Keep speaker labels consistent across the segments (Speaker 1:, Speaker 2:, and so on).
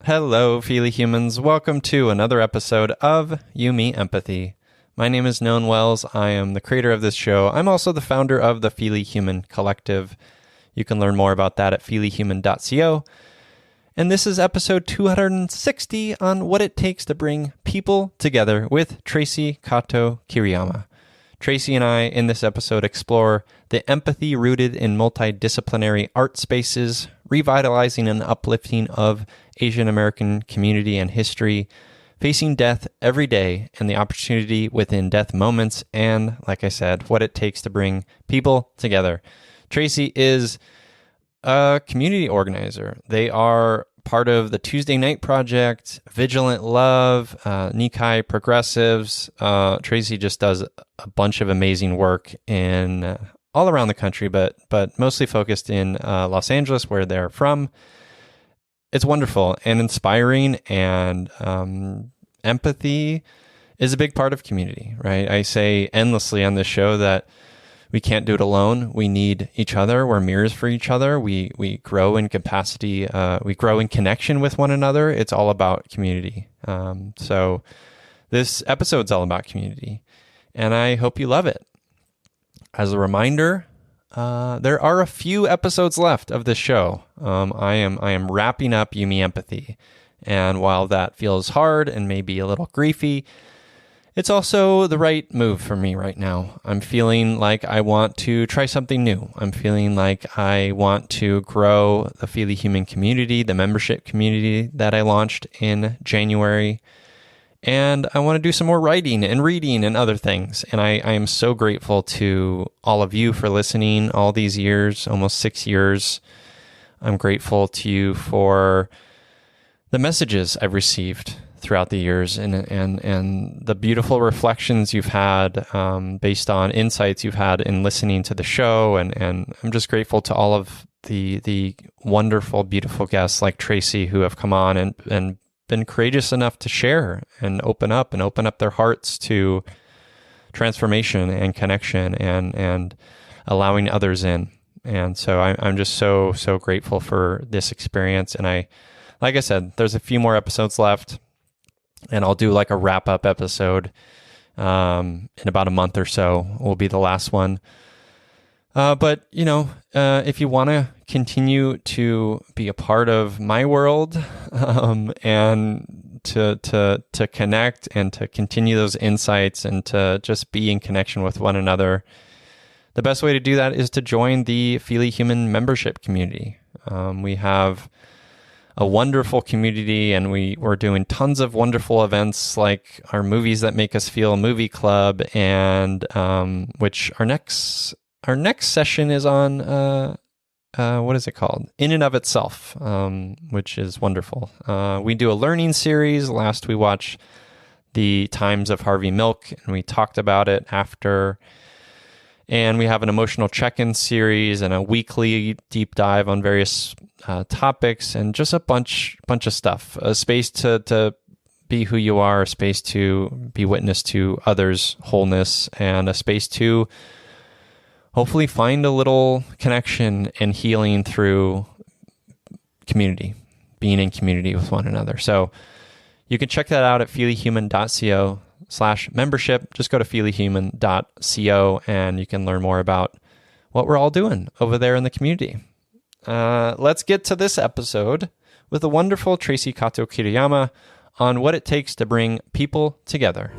Speaker 1: Hello, Feely Humans. Welcome to another episode of You, Me, Empathy. My name is Noan Wells. I am the creator of this show. I'm also the founder of the Feely Human Collective. You can learn more about that at feelyhuman.co. And this is episode 260 on what it takes to bring people together with Traci Kato-Kiriyama. Traci and I, in this episode, explore the empathy rooted in multidisciplinary art spaces, revitalizing and uplifting of Asian American community and history, facing death every day and the opportunity within death moments, and, like I said, what it takes to bring people together. Traci is a community organizer. They are part of the Tuesday Night Project, Vigilant Love, Nikkei Progressives. Traci just does a bunch of amazing work in all around the country, but mostly focused in Los Angeles, where they're from. It's wonderful and inspiring, and empathy is a big part of community, right? I say endlessly on this show that we can't do it alone. We need each other. We're mirrors for each other. We grow in capacity. We grow in connection with one another. It's all about community. So this episode's all about community, and I hope you love it. As a reminder, there are a few episodes left of this show. I am wrapping up You, Me, Empathy, and while that feels hard and maybe a little griefy, it's also the right move for me right now. I'm feeling like I want to try something new. I'm feeling like I want to grow the Feely Human community, the membership community that I launched in January. And I want to do some more writing and reading and other things. And I am so grateful to all of you for listening all these years, almost 6 years. I'm grateful to you for the messages I've received throughout the years and the beautiful reflections you've had based on insights you've had in listening to the show. And I'm just grateful to all of the wonderful, beautiful guests like Traci who have come on and been courageous enough to share and open up their hearts to transformation and connection and allowing others in. And so I'm just so grateful for this experience. And like I said, there's a few more episodes left, and I'll do like a wrap-up episode in about a month or so will be the last one. But, if you want to continue to be a part of my world and to connect and to continue those insights and to just be in connection with one another, the best way to do that is to join the Feely Human membership community. We have a wonderful community, and we're doing tons of wonderful events like our Movies That Make Us Feel movie club, and which our next session is on what is it called? In and of Itself, which is wonderful. We do a learning series. Last we watched The Times of Harvey Milk, and we talked about it after. And we have an emotional check-in series and a weekly deep dive on various topics, and just a bunch of stuff. A space to be who you are, a space to be witness to others' wholeness, and a space to hopefully find a little connection and healing through community, being in community with one another. So you can check that out at feelyhuman.co/membership. Just go to feelyhuman.co and you can learn more about what we're all doing over there in the community. Let's get to this episode with the wonderful Traci Kato-Kiriyama on what it takes to bring people together.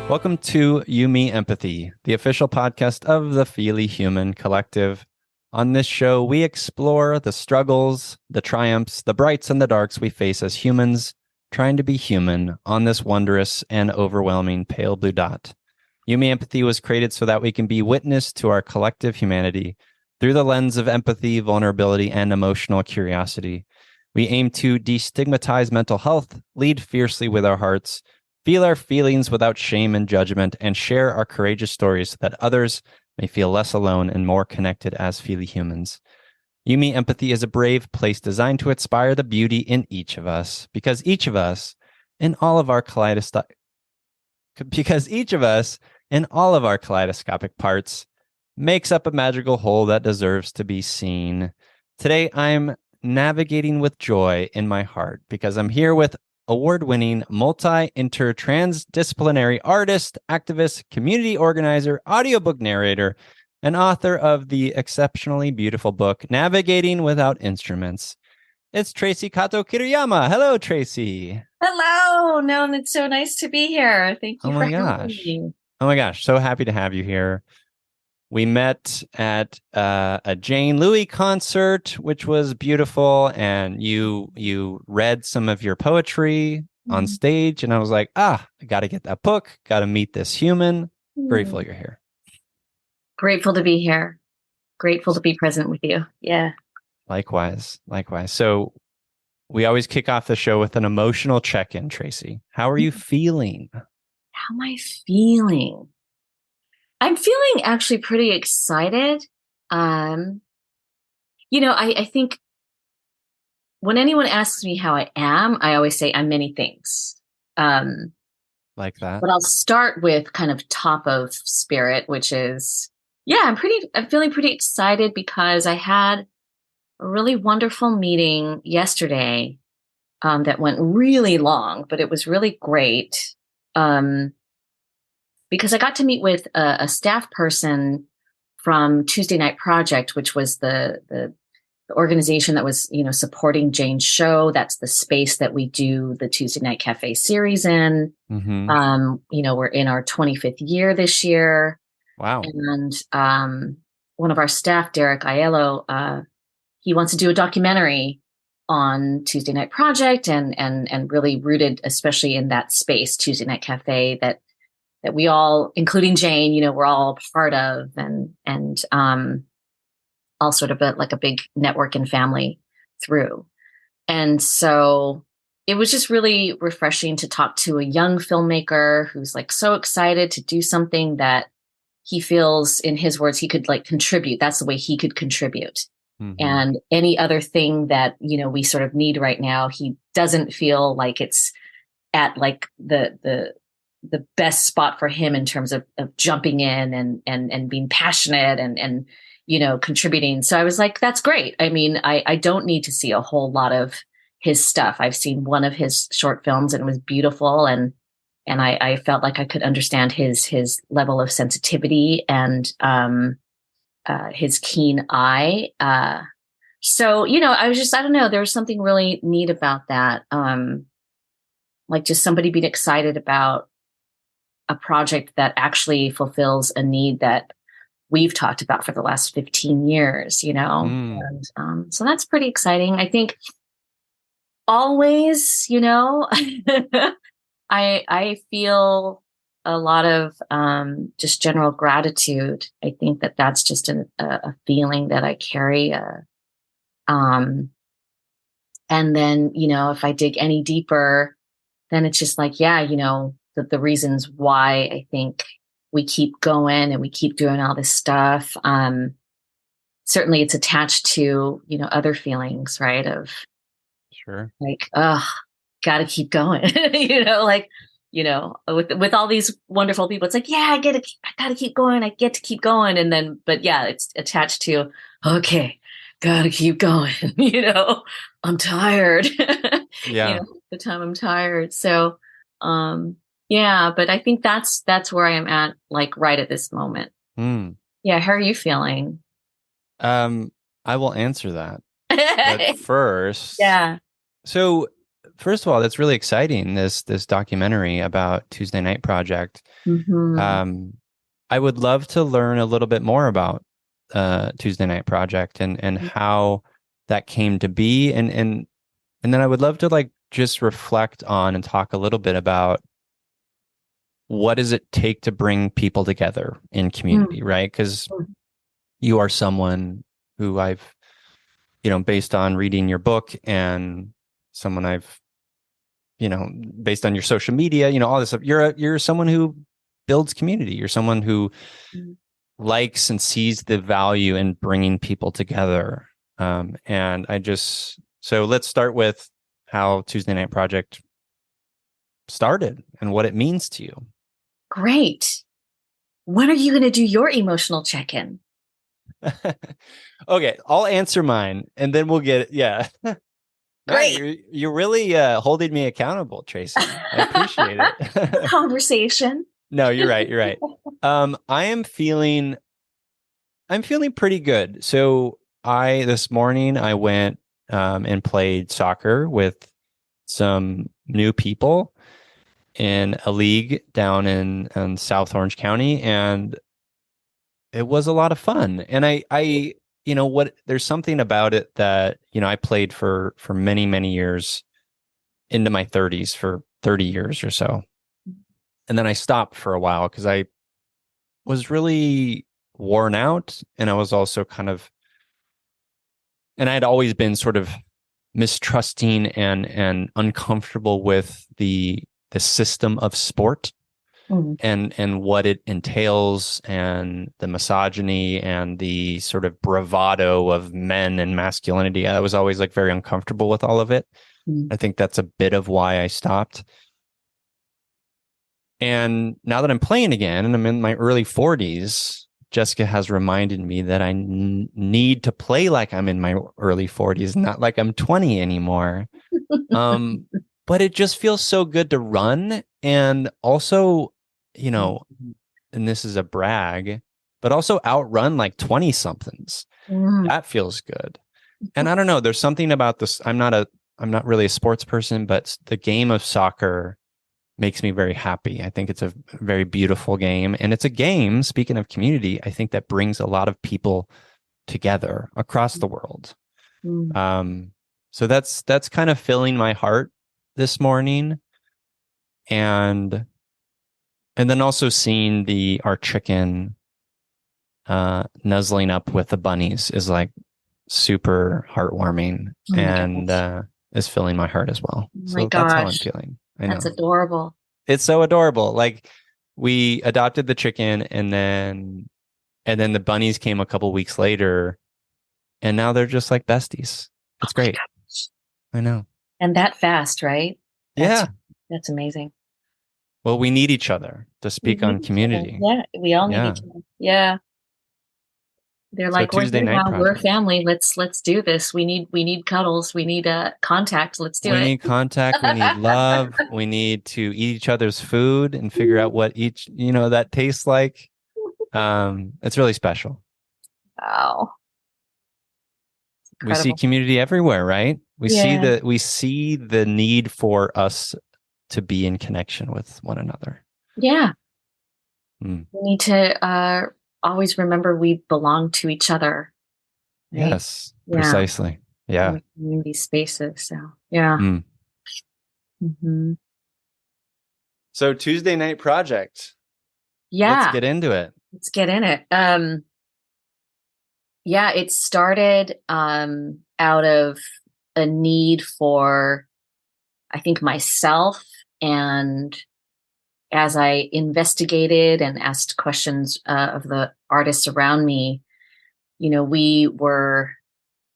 Speaker 1: Welcome to You, Me, Empathy, the official podcast of the Feely Human Collective. On this show, we explore the struggles, the triumphs, the brights and the darks we face as humans trying to be human on this wondrous and overwhelming pale blue dot. Yumi Empathy was created so that we can be witness to our collective humanity through the lens of empathy, vulnerability, and emotional curiosity. We aim to destigmatize mental health, lead fiercely with our hearts, feel our feelings without shame and judgment, and share our courageous stories so that others may feel less alone and more connected as Feely humans. Yumi Empathy is a brave place designed to inspire the beauty in each of us, because each of us, in all of our kaleidoscopic parts, makes up a magical whole that deserves to be seen. Today, I'm navigating with joy in my heart because I'm here with award-winning, multi-transdisciplinary artist, activist, community organizer, audiobook narrator, and author of the exceptionally beautiful book, Navigating Without Instruments. It's Traci Kato-Kiriyama. Hello, Traci.
Speaker 2: Hello. No, it's so nice to be here. Thank you
Speaker 1: Oh
Speaker 2: for
Speaker 1: my
Speaker 2: having
Speaker 1: gosh.
Speaker 2: me.
Speaker 1: Oh my gosh. So happy to have you here. We met at a Jane Louis concert, which was beautiful, and you read some of your poetry on stage, and I was like, I got to get that book, got to meet this human. Grateful you're here.
Speaker 2: Grateful to be here. Grateful to be present with you. Yeah.
Speaker 1: Likewise. So we always kick off the show with an emotional check-in, Traci. How are you feeling?
Speaker 2: How am I feeling? I'm feeling actually pretty excited. I think when anyone asks me how I am, I always say I'm many things.
Speaker 1: Like that.
Speaker 2: But I'll start with kind of top of spirit, which is, I'm feeling pretty excited because I had a really wonderful meeting yesterday that went really long, but it was really great. Because I got to meet with a staff person from Tuesday Night Project, which was the organization that was, supporting Jane's show. That's the space that we do the Tuesday Night Cafe series in.
Speaker 1: Mm-hmm.
Speaker 2: We're in our 25th year this year.
Speaker 1: Wow.
Speaker 2: And one of our staff, Derek Aiello, he wants to do a documentary on Tuesday Night Project and really rooted, especially in that space, Tuesday Night Cafe, that we all, including Jane, we're all part of, and all sort of like a big network and family through. And so it was just really refreshing to talk to a young filmmaker who's like so excited to do something that he feels, in his words, he could like contribute. That's the way he could contribute. Mm-hmm. And any other thing that, we sort of need right now, he doesn't feel like it's at like the best spot for him in terms of jumping in and being passionate and contributing. So I was like, that's great. I mean, I don't need to see a whole lot of his stuff. I've seen one of his short films and it was beautiful. And I felt like I could understand his level of sensitivity and his keen eye. So, I was just, I don't know, there was something really neat about that. Like just somebody being excited about a project that actually fulfills a need that we've talked about for the last 15 years, And so that's pretty exciting. I think always, I feel a lot of just general gratitude. I think that that's just a feeling that I carry. And then, if I dig any deeper, then it's just like, the reasons why I think we keep going and we keep doing all this stuff. Certainly it's attached to, other feelings, right? Of
Speaker 1: sure.
Speaker 2: Like, gotta keep going, with all these wonderful people, it's like, I gotta keep going. I get to keep going. And then, but it's attached to, okay, gotta keep going. I'm tired.
Speaker 1: Yeah.
Speaker 2: The time I'm tired. So, but I think that's where I am at, like right at this moment. Yeah. How are you feeling?
Speaker 1: I will answer that. But first, So first of all, that's really exciting. This documentary about Tuesday Night Project.
Speaker 2: Mm-hmm.
Speaker 1: I would love to learn a little bit more about Tuesday Night Project and how that came to be, and then I would love to like just reflect on and talk a little bit about what does it take to bring people together in community, right? Because you are someone who I've, based on reading your book and someone I've, based on your social media, all this stuff, you're someone who builds community. You're someone who likes and sees the value in bringing people together. And so let's start with how Tuesday Night Project started and what it means to you.
Speaker 2: Great. When are you going to do your emotional check-in?
Speaker 1: Okay, I'll answer mine and then we'll get it. Yeah.
Speaker 2: Great.
Speaker 1: Man, you're really holding me accountable, Tracy. I appreciate it.
Speaker 2: Conversation.
Speaker 1: No, you're right. You're right. I'm feeling pretty good. So this morning I went and played soccer with some new people in a league down in South Orange County, and it was a lot of fun. And I there's something about it that, I played for many, many years into my 30s, for 30 years or so. And then I stopped for a while because I was really worn out, and I was also and I'd always been sort of mistrusting and uncomfortable with the system of sport and what it entails, and the misogyny and the sort of bravado of men and masculinity. I was always like very uncomfortable with all of it. I think that's a bit of why I stopped. And now that I'm playing again and I'm in my early 40s, Jessica has reminded me that I need to play like I'm in my early 40s, not like I'm 20 anymore. But it just feels so good to run, and also, and this is a brag, but also outrun like 20 somethings. That feels good. And I don't know, there's something about this. I'm not really a sports person, but the game of soccer makes me very happy. I think it's a very beautiful game, and it's a game, speaking of community, I think that brings a lot of people together across the world. So that's kind of filling my heart this morning. And then also seeing our chicken nuzzling up with the bunnies is like super heartwarming, and is filling my heart as well. So that's how I'm feeling. I know.
Speaker 2: That's adorable.
Speaker 1: It's so adorable. Like, we adopted the chicken, and then the bunnies came a couple weeks later, and now they're just like besties. It's great. I know.
Speaker 2: And that fast, right?
Speaker 1: Yeah.
Speaker 2: That's amazing.
Speaker 1: Well, we need each other to speak on community.
Speaker 2: Yeah, we all need each other. Yeah. They're like, we're here now, we're family. Let's do this. We need cuddles. We need contact. Let's do it.
Speaker 1: We need contact. We need love. We need to eat each other's food and figure out what each, that tastes like. It's really special.
Speaker 2: Wow.
Speaker 1: We see community everywhere, right? We see the need for us to be in connection with one another.
Speaker 2: Yeah. We need to always remember we belong to each other.
Speaker 1: Right? Yes, precisely. Yeah.
Speaker 2: In these spaces. So, yeah.
Speaker 1: So Tuesday Night Project.
Speaker 2: Yeah.
Speaker 1: Let's get into it.
Speaker 2: Let's get in it. Yeah, it started out of a need for, I think, myself. And as I investigated and asked questions of the artists around me, we were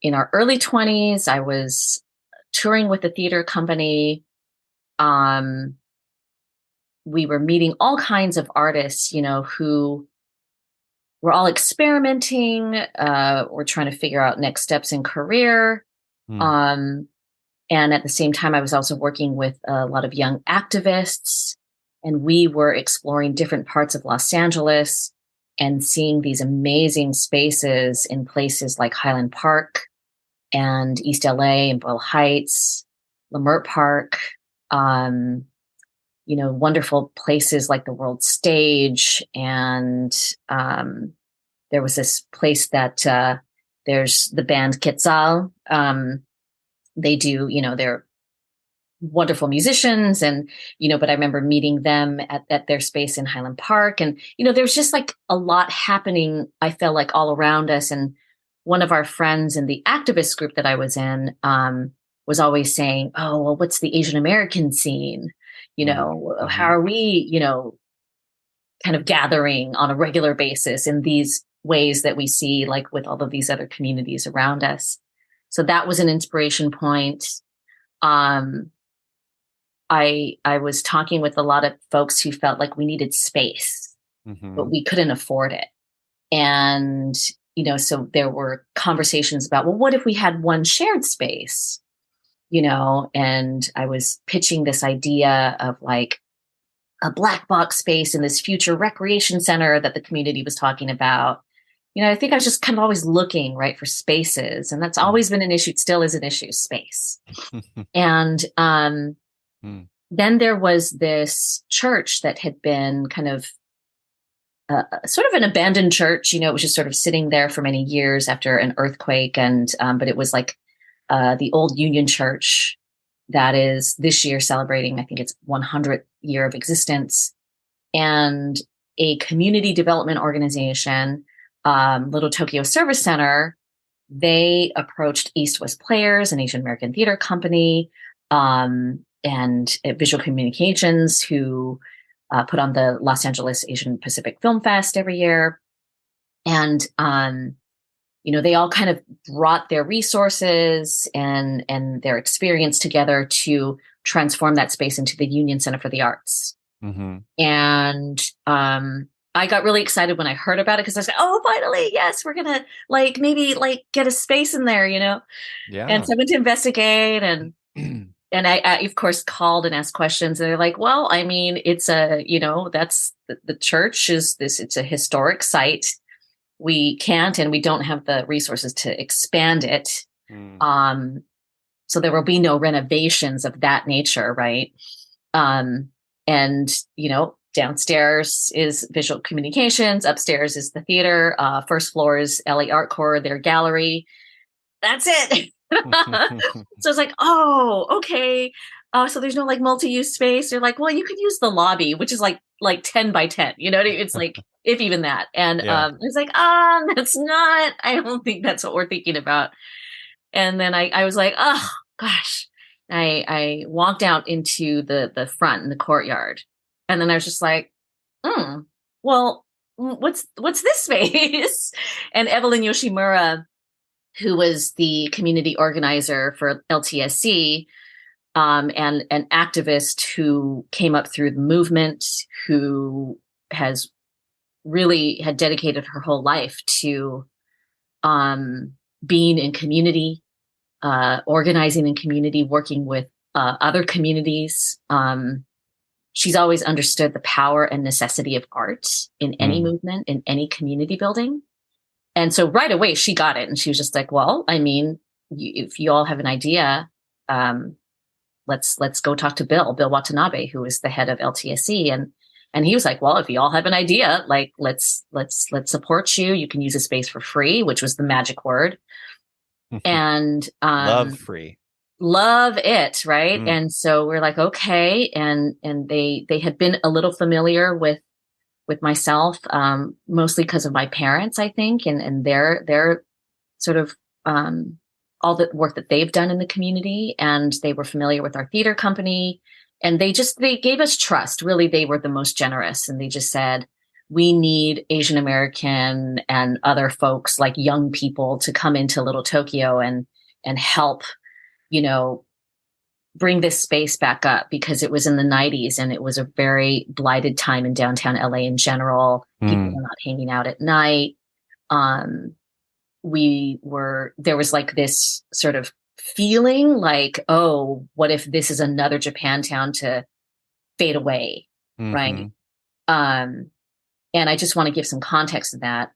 Speaker 2: in our early 20s. I was touring with a theater company. We were meeting all kinds of artists, who were all experimenting. We're trying to figure out next steps in career. And at the same time, I was also working with a lot of young activists, and we were exploring different parts of Los Angeles and seeing these amazing spaces in places like Highland Park and East LA and Boyle Heights, Leimert Park, wonderful places like the World Stage. And there was this place that there's the band Quetzal. They do, their wonderful musicians, and but I remember meeting them at their space in Highland Park, and there was just like a lot happening, I felt like, all around us. And one of our friends in the activist group that I was in was always saying, oh, well, what's the Asian American scene, how are we kind of gathering on a regular basis in these ways that we see, like with all of these other communities around us. So that was an inspiration point. I was talking with a lot of folks who felt like we needed space, but we couldn't afford it. And, so there were conversations about, well, what if we had one shared space, and I was pitching this idea of like a black box space in this future recreation center that the community was talking about. I think I was just kind of always looking, right, for spaces. And that's always been an issue. It still is an issue, space. And then there was this church that had been kind of sort of an abandoned church. It was just sort of sitting there for many years after an earthquake. And but it was like the old Union Church that is this year celebrating, I think it's 100th year of existence. And a community development organization, Little Tokyo Service Center, they approached East West Players, an Asian American theater company, and Visual Communications, who put on the Los Angeles Asian Pacific Film Fest every year. And, they all kind of brought their resources and their experience together to transform that space into the Union Center for the Arts. And I got really excited when I heard about it, because I was like, oh, finally, yes, we're going to maybe get a space in there, Yeah. And so I went to investigate, and I, of course, called and asked questions. And they're like, well, I mean, it's that's the church it's a historic site. We can't, and we don't have the resources to expand it. So there will be no renovations of that nature. Right. And, downstairs is Visual Communications. Upstairs is the theater. First floor is LA Art Corps, their gallery. That's it. So it's like, oh, okay. So there's no multi-use space. They're like, well, you could use the lobby, which is like 10 by 10, it's like, if even that. And it's like, that's not, I don't think that's what we're thinking about. And then I was like, oh gosh, I walked out into the front in the courtyard. And then I was just like, well, what's this space? And Evelyn Yoshimura, who was the community organizer for LTSC, and an activist who came up through the movement, who had dedicated her whole life to being in community, organizing in community, working with other communities. She's always understood the power and necessity of art in any movement, in any community building. And so right away she got it, and she was just like, well, I mean, if you all have an idea, let's go talk to Bill Watanabe, who is the head of LTSC. And he was like, well, if you all have an idea, let's support you. You can use a space for free, which was the magic word. And
Speaker 1: love free.
Speaker 2: Love it, right? And so we're like, okay. And they had been a little familiar with myself, mostly because of my parents, I think, and their sort of all the work that they've done in the community. And they were familiar with our theater company, and they gave us trust. Really, they were the most generous, and they just said, we need Asian American and other folks, like young people, to come into Little Tokyo and help, bring this space back up, because it was in the 90s and it was a very blighted time in downtown LA in general. People were not hanging out at night. There was like this sort of feeling like, oh, what if this is another Japantown to fade away? Right. And I just want to give some context to that.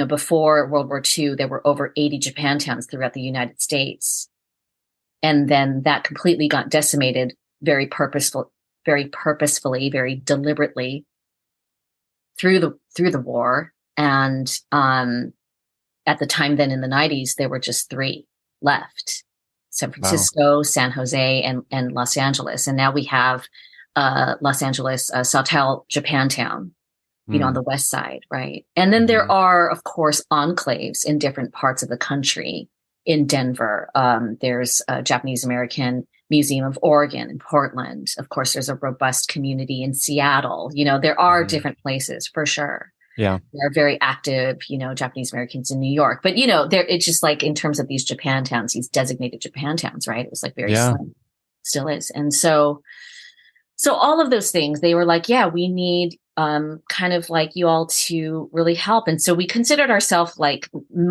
Speaker 2: Before World War II, there were over 80 Japantowns throughout the United States. And then that completely got decimated very purposefully, very deliberately through the war. And at the time then in the 90s, there were just 3 left. San
Speaker 1: Wow.
Speaker 2: Francisco, San Jose, and Los Angeles. And now we have Los Angeles, Sawtelle, Japantown, on
Speaker 1: Mm.
Speaker 2: the west side, right? And then there
Speaker 1: Mhm.
Speaker 2: are, of course, enclaves in different parts of the country. In Denver, there's a Japanese American Museum of Oregon in Portland. Of course, there's a robust community in Seattle. There are
Speaker 1: Mhm.
Speaker 2: different places for sure.
Speaker 1: Yeah.
Speaker 2: There are very active, Japanese Americans in New York. But, it's just like in terms of these Japantowns, these designated Japantowns, right? It was like very
Speaker 1: Yeah.
Speaker 2: slim, still is. And so all of those things, they were like, yeah, we need kind of like you all to really help. And so we considered ourselves like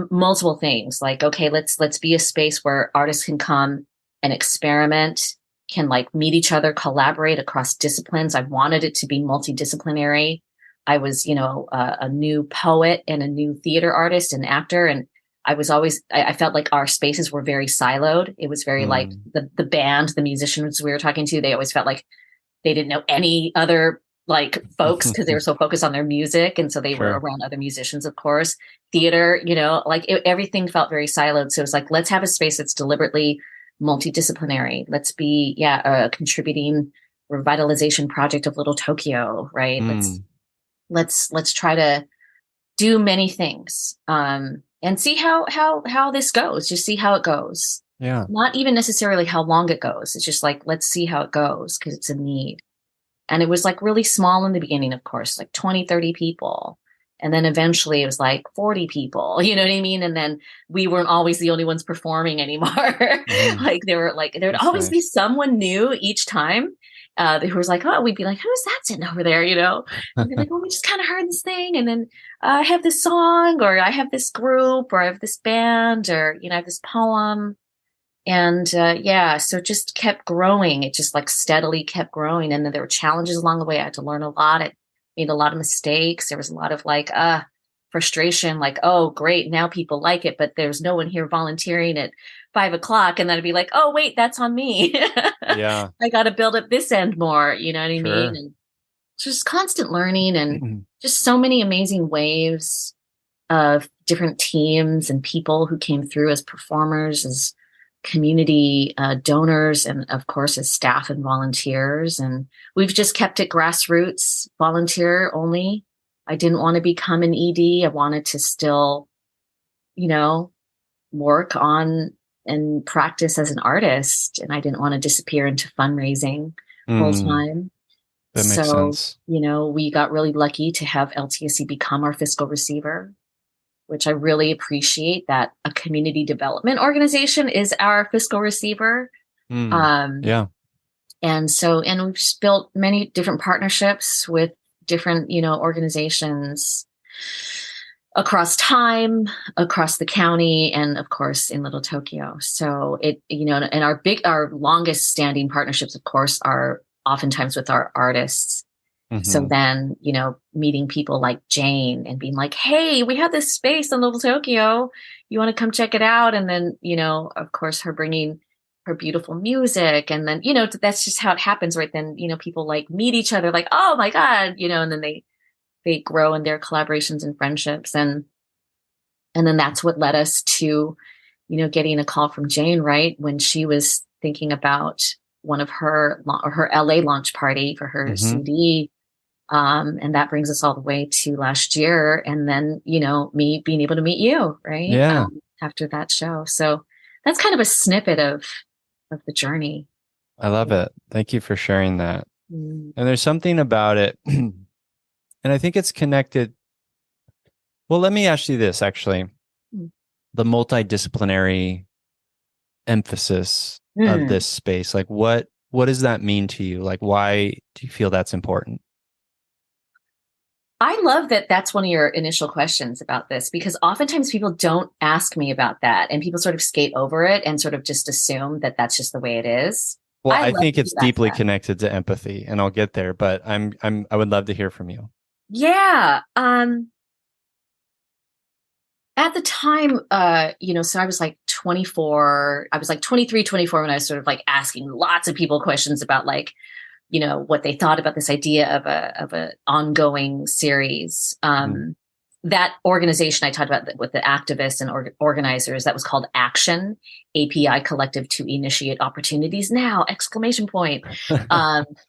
Speaker 2: multiple things. Like, okay, let's be a space where artists can come and experiment, can like meet each other, collaborate across disciplines. I wanted it to be multidisciplinary. I was, a new poet and a new theater artist and actor. And I felt like our spaces were very siloed. It was very like
Speaker 1: Mm.
Speaker 2: the band, the musicians we were talking to, they always felt like they didn't know any other like folks because they were so focused on their music. And so they were
Speaker 1: Sure.
Speaker 2: around other musicians, of course. Theater, everything felt very siloed. So it's like, let's have a space that's deliberately multidisciplinary. Let's be, a contributing revitalization project of Little Tokyo, right?
Speaker 1: Mm.
Speaker 2: Let's try to do many things and see how this goes. Just see how it goes.
Speaker 1: Yeah.
Speaker 2: Not even necessarily how long it goes. It's just like, let's see how it goes because it's a need. And it was like really small in the beginning, of course, like 20, 30 people. And then eventually it was like 40 people, you know what I mean? And then we weren't always the only ones performing anymore.
Speaker 1: Mhm.
Speaker 2: There'd
Speaker 1: That's
Speaker 2: always be
Speaker 1: nice.
Speaker 2: someone new each time. Who was like, oh, we'd be like, who's that sitting over there? And be like, well, we just kind of heard this thing. And then I have this song, or I have this group, or I have this band, or, I have this poem. And so it just kept growing. It just like steadily kept growing. And then there were challenges along the way. I had to learn a lot. I made a lot of mistakes. There was a lot of like frustration, like, oh, great, now people like it, but there's no one here volunteering at 5 o'clock. And then I'd be like, oh, wait, that's on me.
Speaker 1: Yeah.
Speaker 2: I got to build up this end more. You know what I mean?
Speaker 1: Sure.
Speaker 2: And just constant learning and just so many amazing waves of different teams and people who came through as performers, as community donors, and of course as staff and volunteers. And we've just kept it grassroots, volunteer only. I didn't want to become an ED. I wanted to still, work on and practice as an artist. And I didn't want to disappear into fundraising full
Speaker 1: Mm.
Speaker 2: time.
Speaker 1: That makes
Speaker 2: So,
Speaker 1: sense.
Speaker 2: we got really lucky to have LTSC become our fiscal receiver, which I really appreciate, that a community development organization is our fiscal receiver.
Speaker 1: Mm. Yeah.
Speaker 2: And we've just built many different partnerships with different, organizations across time, across the county, and of course in Little Tokyo. So and our longest standing partnerships, of course, are oftentimes with our artists. So
Speaker 1: Mhm.
Speaker 2: then, meeting people like Jane and being like, hey, we have this space in Little Tokyo. You want to come check it out? And then, of course, her bringing her beautiful music. And then, that's just how it happens, right? Then, people like meet each other like, oh my God, and then they grow in their collaborations and friendships. And then that's what led us to, getting a call from Jane, right? When she was thinking about one of her LA launch party for her
Speaker 1: Mhm.
Speaker 2: CD. And that brings us all the way to last year. And then, me being able to meet you, right.
Speaker 1: Yeah.
Speaker 2: After that show. So that's kind of a snippet of the journey.
Speaker 1: I love
Speaker 2: Yeah.
Speaker 1: it. Thank you for sharing that.
Speaker 2: Mm.
Speaker 1: And there's something about it, and I think it's connected. Well, let me ask you this actually.
Speaker 2: Mm.
Speaker 1: The multidisciplinary emphasis of
Speaker 2: Mm.
Speaker 1: this space, like what does that mean to you? Like, why do you feel that's important?
Speaker 2: I love that that's one of your initial questions about this, because oftentimes people don't ask me about that and people sort of skate over it and sort of just assume that that's just the way it is.
Speaker 1: Well,
Speaker 2: I
Speaker 1: I
Speaker 2: love
Speaker 1: think
Speaker 2: to
Speaker 1: it's
Speaker 2: get back to
Speaker 1: deeply
Speaker 2: that.
Speaker 1: connected to empathy, and I'll get there, but I would love to hear from you.
Speaker 2: Yeah. At the time, so I was like 24, I was like 23, 24 when I was sort of like asking lots of people questions about like, what they thought about this idea of a ongoing series.
Speaker 1: Mm.
Speaker 2: that organization I talked about with the activists and organizers, that was called Action, API Collective to Initiate Opportunities Now, exclamation point.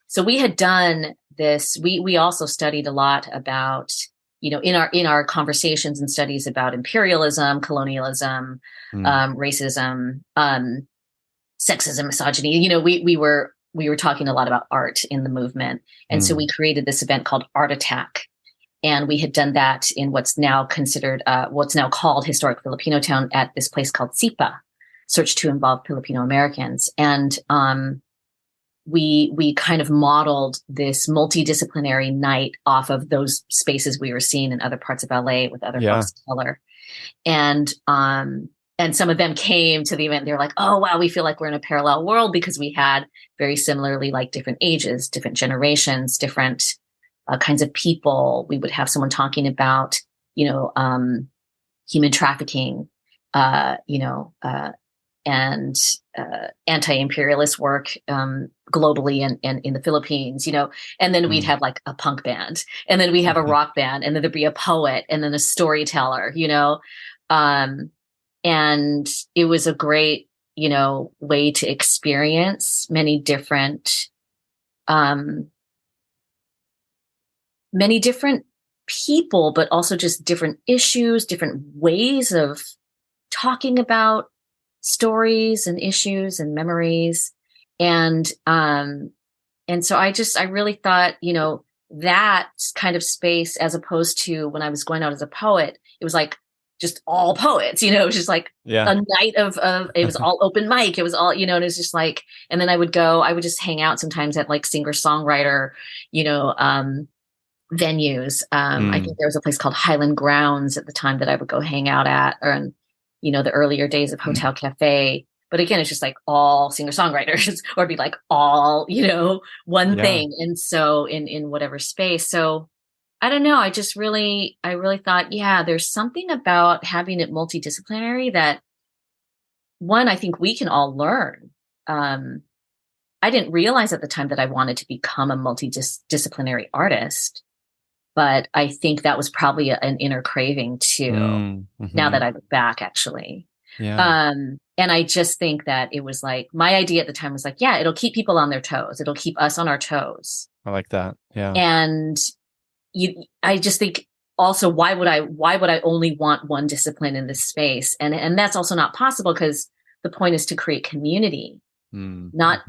Speaker 2: So we had done this. We also studied a lot about, in our conversations and studies about imperialism, colonialism, racism, sexism, misogyny. We were talking a lot about art in the movement. And so we created this event called Art Attack. And we had done that in what's now called Historic Filipino Town at this place called SIPA, Search to Involve Filipino Americans. And we kind of modeled this multidisciplinary night off of those spaces we were seeing in other parts of LA with other folks of color. And some of them came to the event. They're like, oh, wow, we feel like we're in a parallel world because we had very similarly like different ages, different generations, different kinds of people. We would have someone talking about, human trafficking, and anti-imperialist work globally and in the Philippines, and then we'd have like a punk band, and then we have a rock band, and then there'd be a poet, and then a storyteller, and it was a great, way to experience many different people, but also just different issues, different ways of talking about stories and issues and memories. And so I really thought, that kind of space, as opposed to when I was going out as a poet, it was like just all poets, it was just like a night of it was all open mic. It was all, and it was just like, and then I would just hang out sometimes at like singer-songwriter, venues. I think there was a place called Highland Grounds at the time that I would go hang out at, or the earlier days of Hotel Cafe. But again, it's just like all singer-songwriters or be like all, one thing. And so in whatever space. So I don't know. I really thought, there's something about having it multidisciplinary that, one, I think we can all learn. I didn't realize at the time that I wanted to become a multidisciplinary artist, but I think that was probably an inner craving too. Now that I look back, actually. And I just think that it was like, my idea at the time was like, it'll keep people on their toes. It'll keep us on our toes.
Speaker 1: I like that. Yeah.
Speaker 2: And I just think also, why would I only want one discipline in this space? And that's also not possible, because the point is to create community, not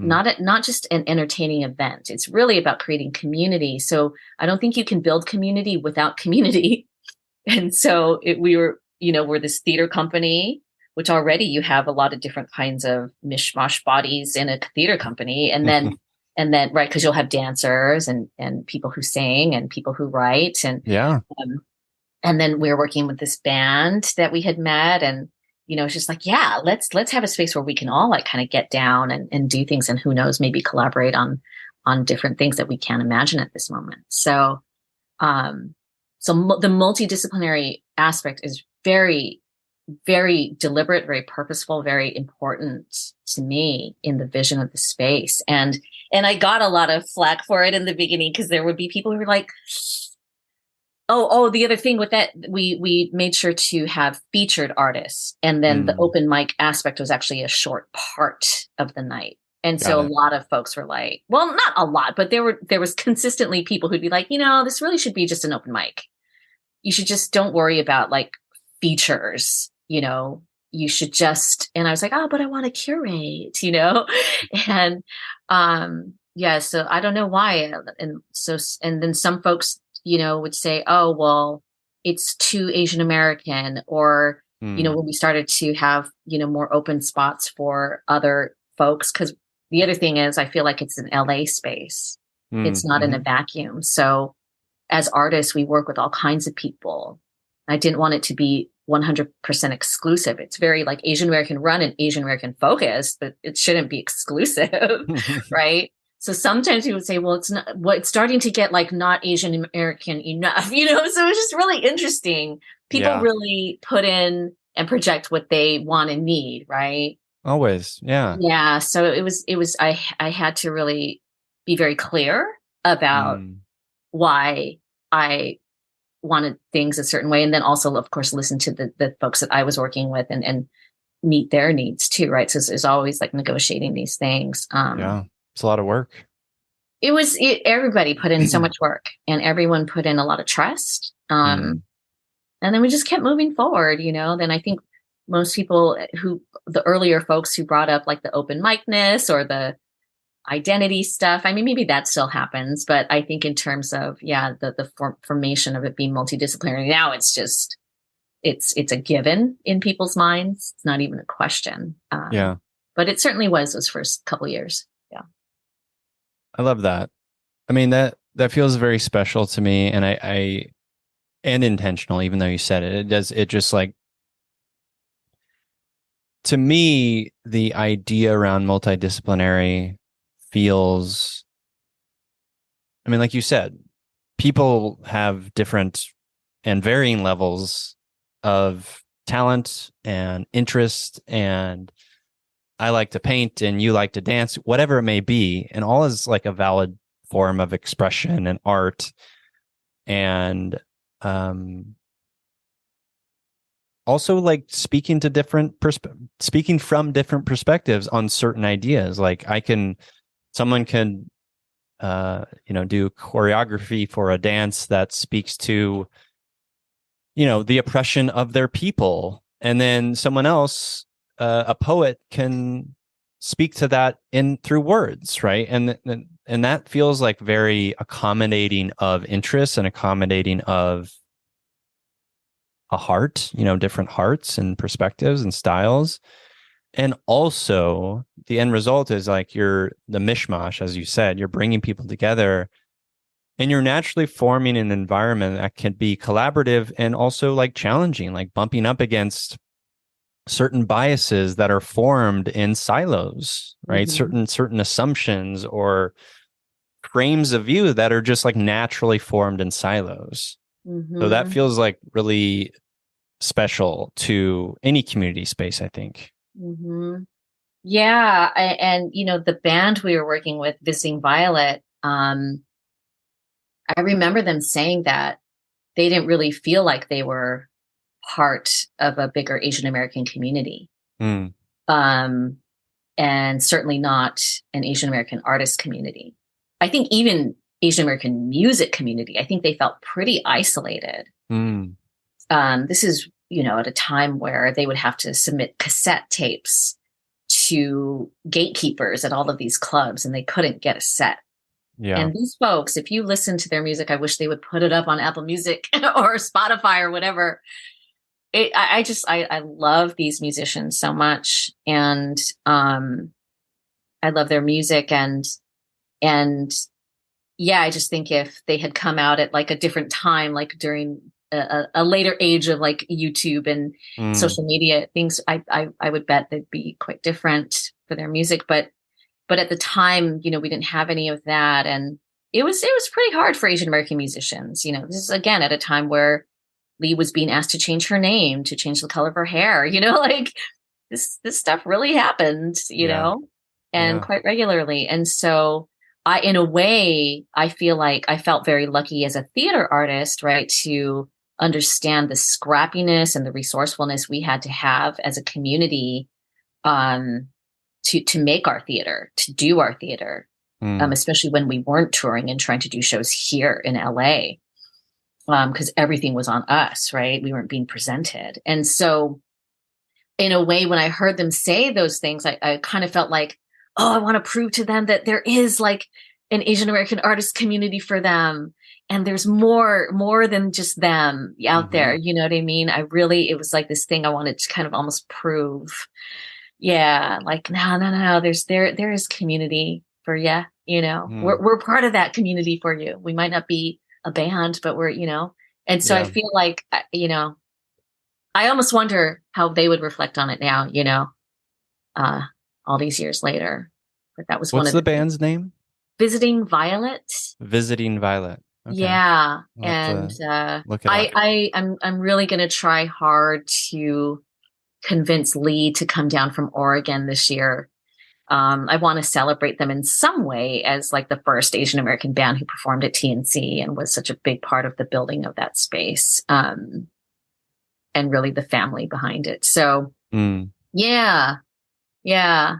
Speaker 2: just an entertaining event. It's really about creating community. So I don't think you can build community without community. And so we're this theater company, which already you have a lot of different kinds of mishmash bodies in a theater company. And then, right, because you'll have dancers and people who sing and people who write. And then we were working with this band that we had met, and, it's just like, let's have a space where we can all like kind of get down and do things, and who knows, maybe collaborate on different things that we can't imagine at this moment. So, the multidisciplinary aspect is very, very deliberate, very purposeful, very important to me in the vision of the space. And I got a lot of flack for it in the beginning, because there would be people who were like, the other thing with that, we made sure to have featured artists. And then the open mic aspect was actually a short part of the night. And so a lot of folks were like, well, not a lot, but there was consistently people who'd be like, this really should be just an open mic. You should just don't worry about like features, you should just, and I was like, but I want to curate, and, so I don't know why. And then some folks, would say, oh, well, it's too Asian American, or, when we started to have, more open spots for other folks. Cause the other thing is, I feel like it's an LA space. It's not in a vacuum. So as artists, we work with all kinds of people. I didn't want it to be 100% exclusive. It's very like Asian American run and Asian American focused, but it shouldn't be exclusive. Right. So sometimes you would say, well, it's starting to get like not Asian American enough, so it's just really interesting. People really put in and project what they want and need. Right.
Speaker 1: Always. Yeah.
Speaker 2: Yeah. So it was, I had to really be very clear about why I wanted things a certain way. And then also, of course, listen to the folks that I was working with and meet their needs too. Right. So it's always like negotiating these things.
Speaker 1: Yeah. It's a lot of work.
Speaker 2: Everybody put in so much work and everyone put in a lot of trust. And then we just kept moving forward, then I think most people the earlier folks who brought up like the open micness or the identity stuff. I mean, maybe that still happens, but I think in terms of, the formation of it being multidisciplinary, now it's just, it's a given in people's minds. It's not even a question.
Speaker 1: Yeah.
Speaker 2: But it certainly was those first couple years. Yeah.
Speaker 1: I love that. I mean, that feels very special to me, and I and intentional, even though you said it just like, to me, the idea around multidisciplinary feels, I mean, like you said, people have different and varying levels of talent and interest, and I like to paint and you like to dance, whatever it may be, and all is like a valid form of expression and art. And also like speaking from different perspectives on certain ideas. Like someone can do choreography for a dance that speaks to the oppression of their people, and then someone else, a poet, can speak to that through words, right? And that feels like very accommodating of interests and accommodating of a heart, different hearts and perspectives and styles. And also the end result is like the mishmash, as you said, you're bringing people together and you're naturally forming an environment that can be collaborative and also like challenging, like bumping up against certain biases that are formed in silos, right?
Speaker 2: Mm-hmm.
Speaker 1: Certain assumptions or frames of view that are just like naturally formed in silos.
Speaker 2: Mm-hmm.
Speaker 1: So that feels like really special to any community space, I think.
Speaker 2: Mm-hmm. Yeah. And the band we were working with, Visiting Violet, I remember them saying that they didn't really feel like they were part of a bigger Asian American community.
Speaker 1: Mm.
Speaker 2: And certainly not an Asian American artist community. I think even Asian American music community, I think they felt pretty isolated.
Speaker 1: Mm.
Speaker 2: This is, at a time where they would have to submit cassette tapes to gatekeepers at all of these clubs, and they couldn't get a set.
Speaker 1: Yeah.
Speaker 2: And these folks, if you listen to their music, I wish they would put it up on Apple Music or Spotify or whatever. I love these musicians so much, and I love their music, and yeah, I just think if they had come out at like a different time, like during a later age of like YouTube and social media things, I would bet they'd be quite different for their music. But at the time, we didn't have any of that, and it was pretty hard for Asian American musicians. This is again at a time where Lee was being asked to change her name, to change the color of her hair. Like this stuff really happened, and quite regularly. And so in a way, I feel like I felt very lucky as a theater artist, right, to understand the scrappiness and the resourcefulness we had to have as a community, to make our theater, to do our theater, especially when we weren't touring and trying to do shows here in LA, because everything was on us, right? We weren't being presented. And so in a way, when I heard them say those things, I kind of felt like, oh, I want to prove to them that there is like an Asian American artist community for them. And there's more than just them out there. You know what I mean? It was like this thing I wanted to kind of almost prove. Yeah. Like, no. There is community for you. We're part of that community for you. We might not be a band, but we're, and so I feel like, I almost wonder how they would reflect on it now, all these years later. But that was
Speaker 1: What's the band's name?
Speaker 2: Visiting Violet.
Speaker 1: Visiting Violet. Okay.
Speaker 2: Yeah.
Speaker 1: We'll
Speaker 2: And
Speaker 1: look it up.
Speaker 2: I'm really going to try hard to convince Lee to come down from Oregon this year. I want to celebrate them in some way as like the first Asian American band who performed at TNC and was such a big part of the building of that space. And really the family behind it. So yeah.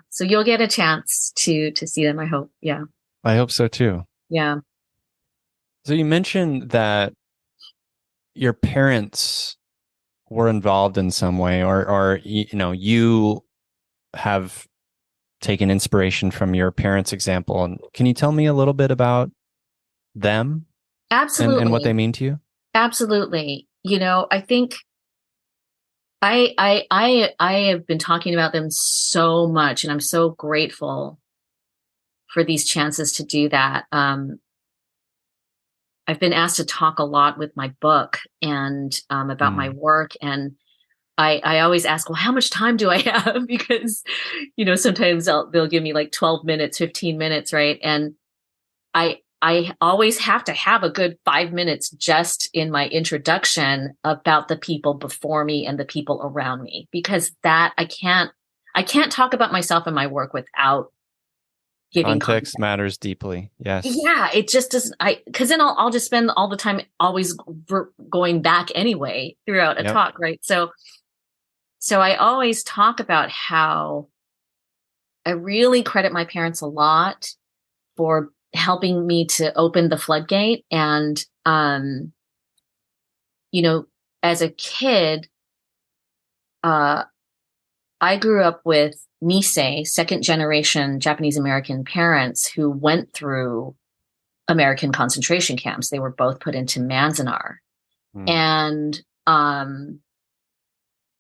Speaker 2: So you'll get a chance to see them, I hope. Yeah.
Speaker 1: I hope so too.
Speaker 2: Yeah.
Speaker 1: So you mentioned that your parents were involved in some way, or you have taken inspiration from your parents' example. And can you tell me a little bit about them?
Speaker 2: Absolutely.
Speaker 1: And what they mean to you?
Speaker 2: Absolutely. I think I have been talking about them so much, and I'm so grateful for these chances to do that. I've been asked to talk a lot with my book and about my work, and I always ask, well, how much time do I have? Because sometimes they'll give me like 12 minutes, 15 minutes, right? And I always have to have a good 5 minutes just in my introduction about the people before me and the people around me, because that I can't talk about myself and my work without giving
Speaker 1: context matters deeply. Yes.
Speaker 2: Yeah, it just doesn't. Because then I'll just spend all the time always going back anyway throughout a talk, right? So I always talk about how I really credit my parents a lot for helping me to open the floodgate. And, as a kid, I grew up with Nisei, second generation Japanese American parents who went through American concentration camps. They were both put into Manzanar. And,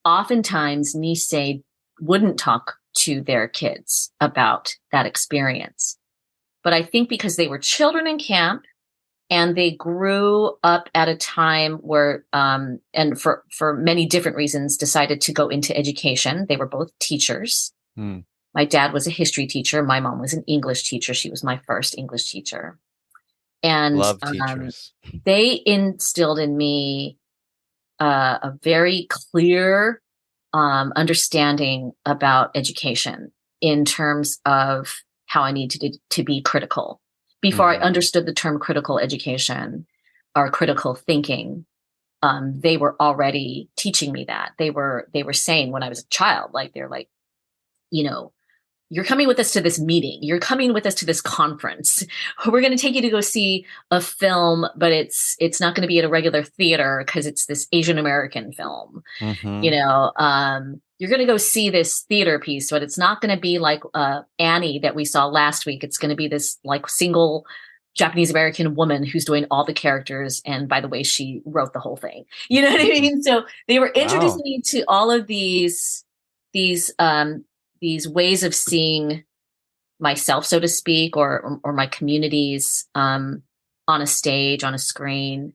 Speaker 2: oftentimes Nisei wouldn't talk to their kids about that experience. But I think because they were children in camp and they grew up at a time where, and for many different reasons, decided to go into education. They were both teachers. My dad was a history teacher. My mom was an English teacher. She was my first English teacher. And
Speaker 1: love teachers.
Speaker 2: They instilled in me a very clear understanding about education in terms of how I needed to be critical. Before I understood the term critical education or critical thinking, they were already teaching me that. They were saying when I was a child, like they're like, you're coming with us to this meeting. You're coming with us to this conference. We're going to take you to go see a film, but it's not going to be at a regular theater because it's this Asian American film. You're going to go see this theater piece, but it's not going to be like Annie that we saw last week. It's going to be this like single Japanese American woman who's doing all the characters. And by the way, she wrote the whole thing. You know what I mean? So they were introducing me to all of these ways of seeing myself, so to speak, or my communities on a stage, on a screen,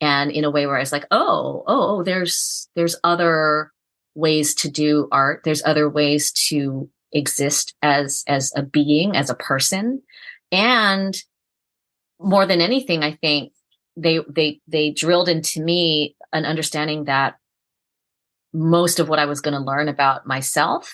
Speaker 2: and in a way where I was like, oh, there's other ways to do art. There's other ways to exist as a being, as a person. And more than anything, I think they drilled into me an understanding that most of what I was going to learn about myself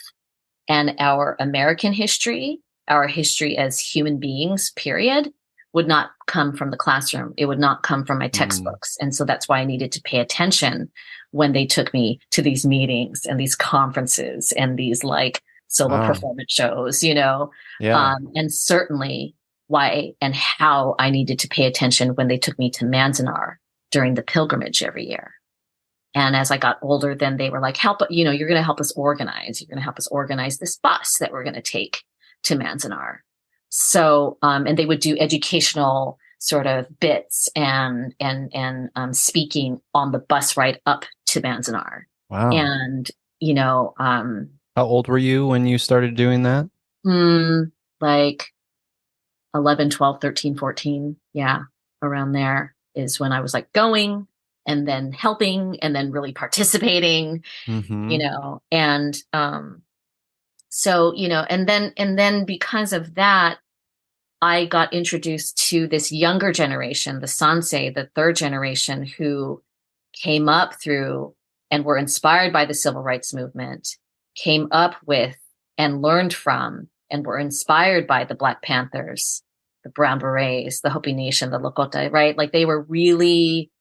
Speaker 2: and our American history, our history as human beings, period, would not come from the classroom. It would not come from my textbooks. And so that's why I needed to pay attention when they took me to these meetings and these conferences and these like solo performance shows, and certainly why and how I needed to pay attention when they took me to Manzanar during the pilgrimage every year. And as I got older, then they were like, you're going to help us organize. You're going to help us organize this bus that we're going to take to Manzanar. So, and they would do educational sort of bits and speaking on the bus ride up to Manzanar.
Speaker 1: Wow.
Speaker 2: And,
Speaker 1: how old were you when you started doing that?
Speaker 2: Like 11, 12, 13, 14. Yeah. Around there is when I was like going and then helping and then really participating, and, so, and then because of that, I got introduced to this younger generation, the Sansei, the third generation, who came up through and were inspired by the civil rights movement, came up with and learned from and were inspired by the Black Panthers, the Brown Berets, the Hopi Nation, the Lakota, right? Like they were really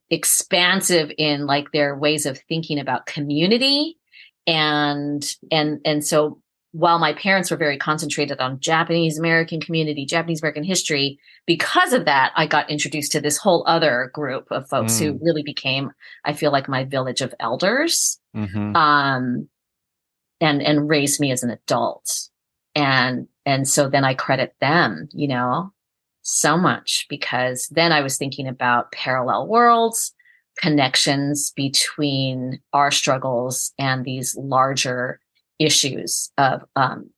Speaker 2: expansive in like their ways of thinking about community. And so while my parents were very concentrated on Japanese American community, Japanese American history, because of that, I got introduced to this whole other group of folks who really became, I feel like, my village of elders, and raised me as an adult. And so then I credit them, you know, so much, because then I was thinking about parallel worlds, connections between our struggles and these larger issues of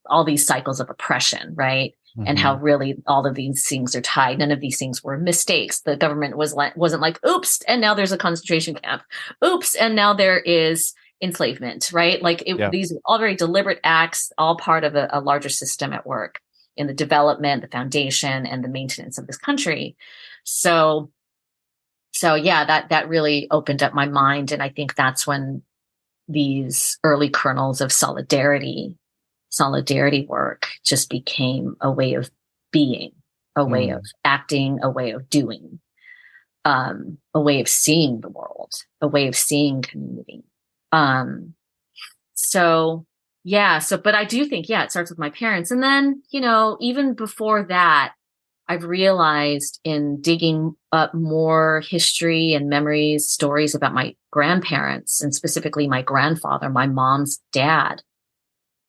Speaker 2: all these cycles of oppression, right? And how really all of these things are tied. None of these things were mistakes. The government wasn't like, oops, and now there's a concentration camp. Oops, and now there is enslavement, right? Like these are all very deliberate acts, all part of a larger system at work in the development, the foundation, and the maintenance of this country. So yeah, that really opened up my mind. And I think that's when these early kernels of solidarity work just became a way of being, a way of acting, a way of doing, a way of seeing the world, a way of seeing community. But I do think, it starts with my parents. And then, you know, even before that, I've realized in digging up more history and memories, stories about my grandparents, and specifically my grandfather, my mom's dad,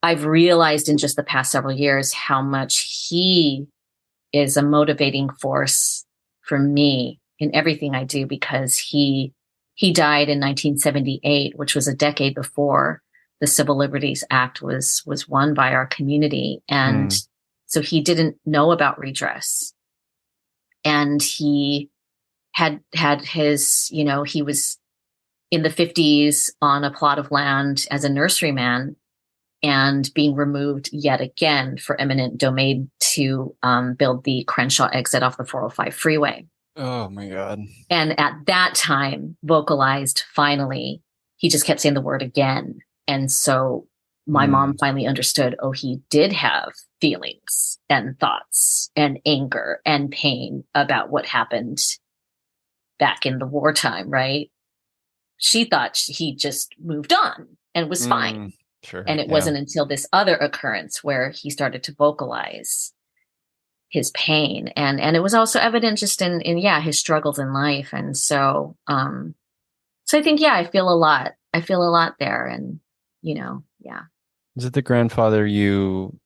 Speaker 2: I've realized in just the past several years how much he is a motivating force for me in everything I do, because he died in 1978, which was a decade before the Civil Liberties Act was won by our community. And so he didn't know about redress. And he had his, you know, he was in the 50s on a plot of land as a nurseryman and being removed yet again for eminent domain to build the Crenshaw exit off the 405 freeway.
Speaker 1: Oh my God.
Speaker 2: And at that time, vocalized finally, he just kept saying the word again. And so my mom finally understood, he did have feelings and thoughts and anger and pain about what happened back in the wartime, right? She thought he just moved on and was fine.
Speaker 1: Sure.
Speaker 2: And it wasn't until this other occurrence where he started to vocalize his pain. And it was also evident just in his struggles in life. And so, so I think, I feel a lot there. And, you know,
Speaker 1: Is it the grandfather you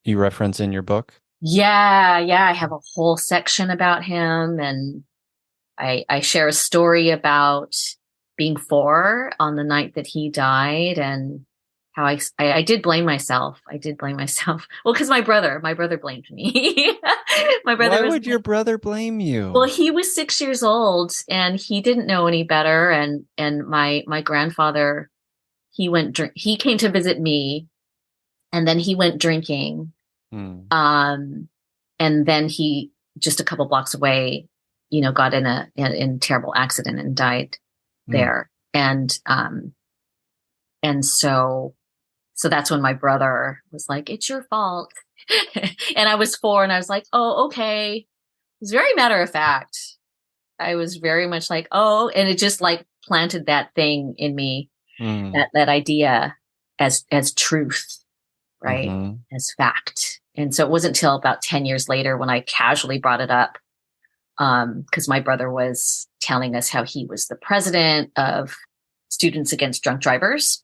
Speaker 1: reference in your book?
Speaker 2: Yeah. I have a whole section about him, and I share a story about being 4 on the night that he died, and how I did blame myself. Well, because my brother blamed me.
Speaker 1: Why would your brother blame you?
Speaker 2: Well, he was 6 years old and he didn't know any better. And my grandfather, he came to visit me, and then he went drinking. And then he, just a couple blocks away, you know, got in a terrible accident and died there. And so that's when my brother was like, "It's your fault." And I was 4 and I was like, "Oh, okay." It was very matter of fact. I was very much like, "Oh," and it just like planted that thing in me, that idea as truth, right? As fact. And so it wasn't until about 10 years later when I casually brought it up, because my brother was telling us how he was the president of Students Against Drunk Drivers.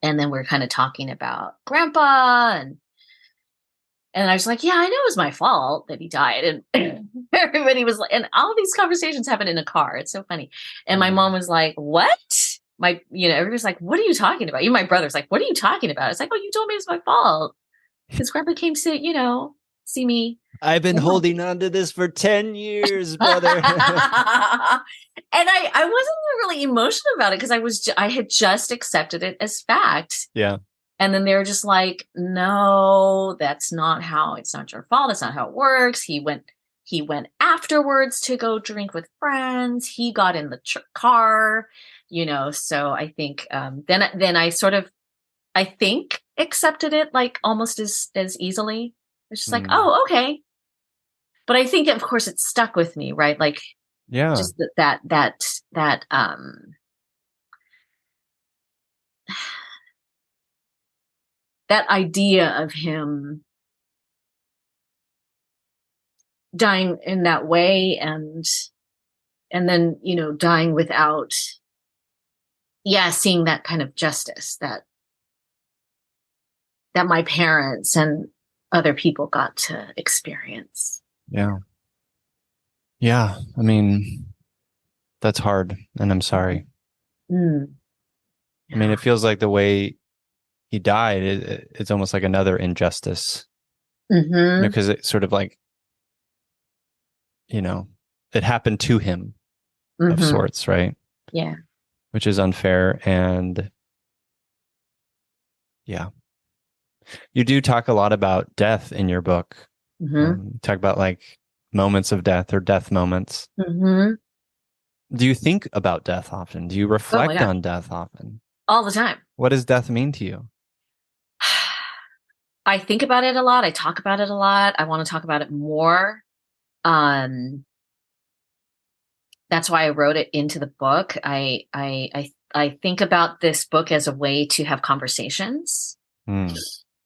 Speaker 2: And then we're kind of talking about grandpa, and I was like, I know it was my fault that he died. And everybody was like, and all these conversations happen in a car. It's so funny. And my mom was like, "What?" Everybody's like, "What are you talking about?" Even my brother's like, "What are you talking about?" It's like, "Oh, you told me it's my fault. Because grandpa came to, see me."
Speaker 1: I've been holding on to this for 10 years, brother.
Speaker 2: And I wasn't really emotional about it, because I had just accepted it as fact.
Speaker 1: Yeah.
Speaker 2: And then they were just like, "No, it's not your fault. That's not how it works." He went afterwards to go drink with friends. He got in the car, so I think, then I think accepted it like almost as easily. It's just like,
Speaker 1: Mm.
Speaker 2: oh, okay. But I think of course it stuck with me, right? Like
Speaker 1: Yeah.
Speaker 2: just that that idea of him dying in that way, and then, dying without, yeah, seeing that kind of justice that my parents and other people got to experience.
Speaker 1: Yeah. Yeah. I mean, that's hard, and I'm sorry.
Speaker 2: Mm,
Speaker 1: I mean,
Speaker 2: yeah.
Speaker 1: it feels like the way he died, it's almost like another injustice,
Speaker 2: Mm-hmm.
Speaker 1: because it's sort of like, you know, it happened to him of
Speaker 2: Mm-hmm.
Speaker 1: sorts, right?
Speaker 2: Yeah.
Speaker 1: Which is unfair. And yeah, you do talk a lot about death in your book.
Speaker 2: Mm-hmm.
Speaker 1: Talk about like moments of death or death moments.
Speaker 2: Mm-hmm.
Speaker 1: Do you think about death often? Do you
Speaker 2: Oh my
Speaker 1: reflect
Speaker 2: God.
Speaker 1: on death often?
Speaker 2: All the time.
Speaker 1: What does death mean to you?
Speaker 2: I think about it a lot. I talk about it a lot. I want to talk about it more. Um, that's why I wrote it into the book. I think about this book as a way to have conversations.
Speaker 1: Mm,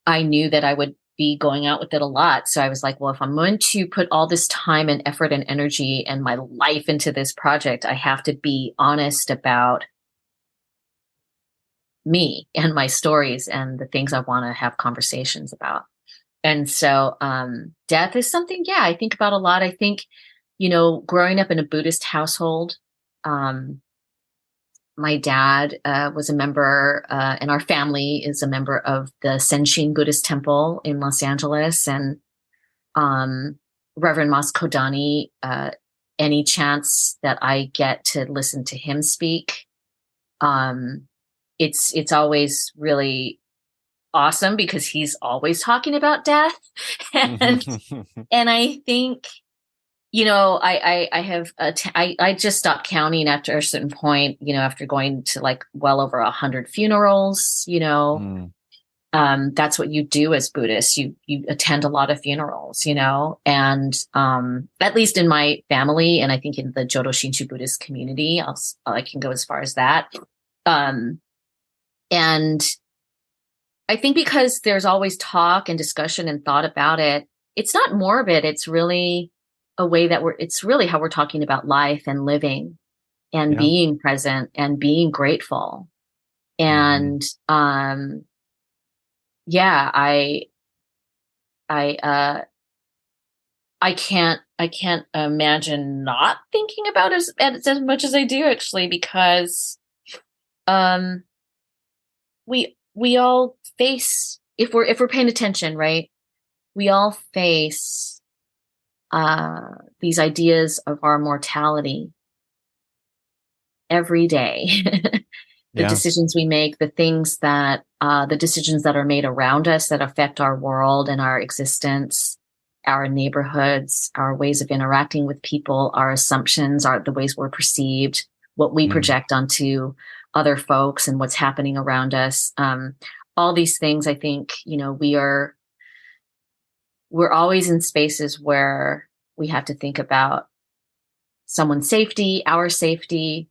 Speaker 2: I knew that I would be going out with it a lot. So I was like, well, if I'm going to put all this time and effort and energy and my life into this project, I have to be honest about me and my stories and the things I want to have conversations about. And so death is something, yeah, I think about a lot. I think, growing up in a Buddhist household, um, my dad was a member, and our family is a member of the Senshin Buddhist Temple in Los Angeles. And um, Reverend Mas Kodani, any chance that I get to listen to him speak, um, it's always really awesome because he's always talking about death. and and I think, I have I just stopped counting after a certain point, after going to like well over 100 funerals.
Speaker 1: mm,
Speaker 2: That's what you do as Buddhists. You attend a lot of funerals, and at least in my family, and I think in the Jodo Shinshu Buddhist community, I can go as far as that. Um, and I think because there's always talk and discussion and thought about it, it's not morbid. It's really a way that it's really how we're talking about life and living and
Speaker 1: yeah.
Speaker 2: being present and being grateful.
Speaker 1: Hmm.
Speaker 2: And, yeah, I, I can't imagine not thinking about it as much as I do actually, because, um, we all face, if we're paying attention, right? We all face these ideas of our mortality every day. The
Speaker 1: Yeah.
Speaker 2: decisions we make, the decisions that are made around us that affect our world and our existence, our neighborhoods, our ways of interacting with people, our assumptions, the ways we're perceived, what we
Speaker 1: Mm,
Speaker 2: project onto other folks and what's happening around us. All these things, I think, we're always in spaces where we have to think about someone's safety, our safety.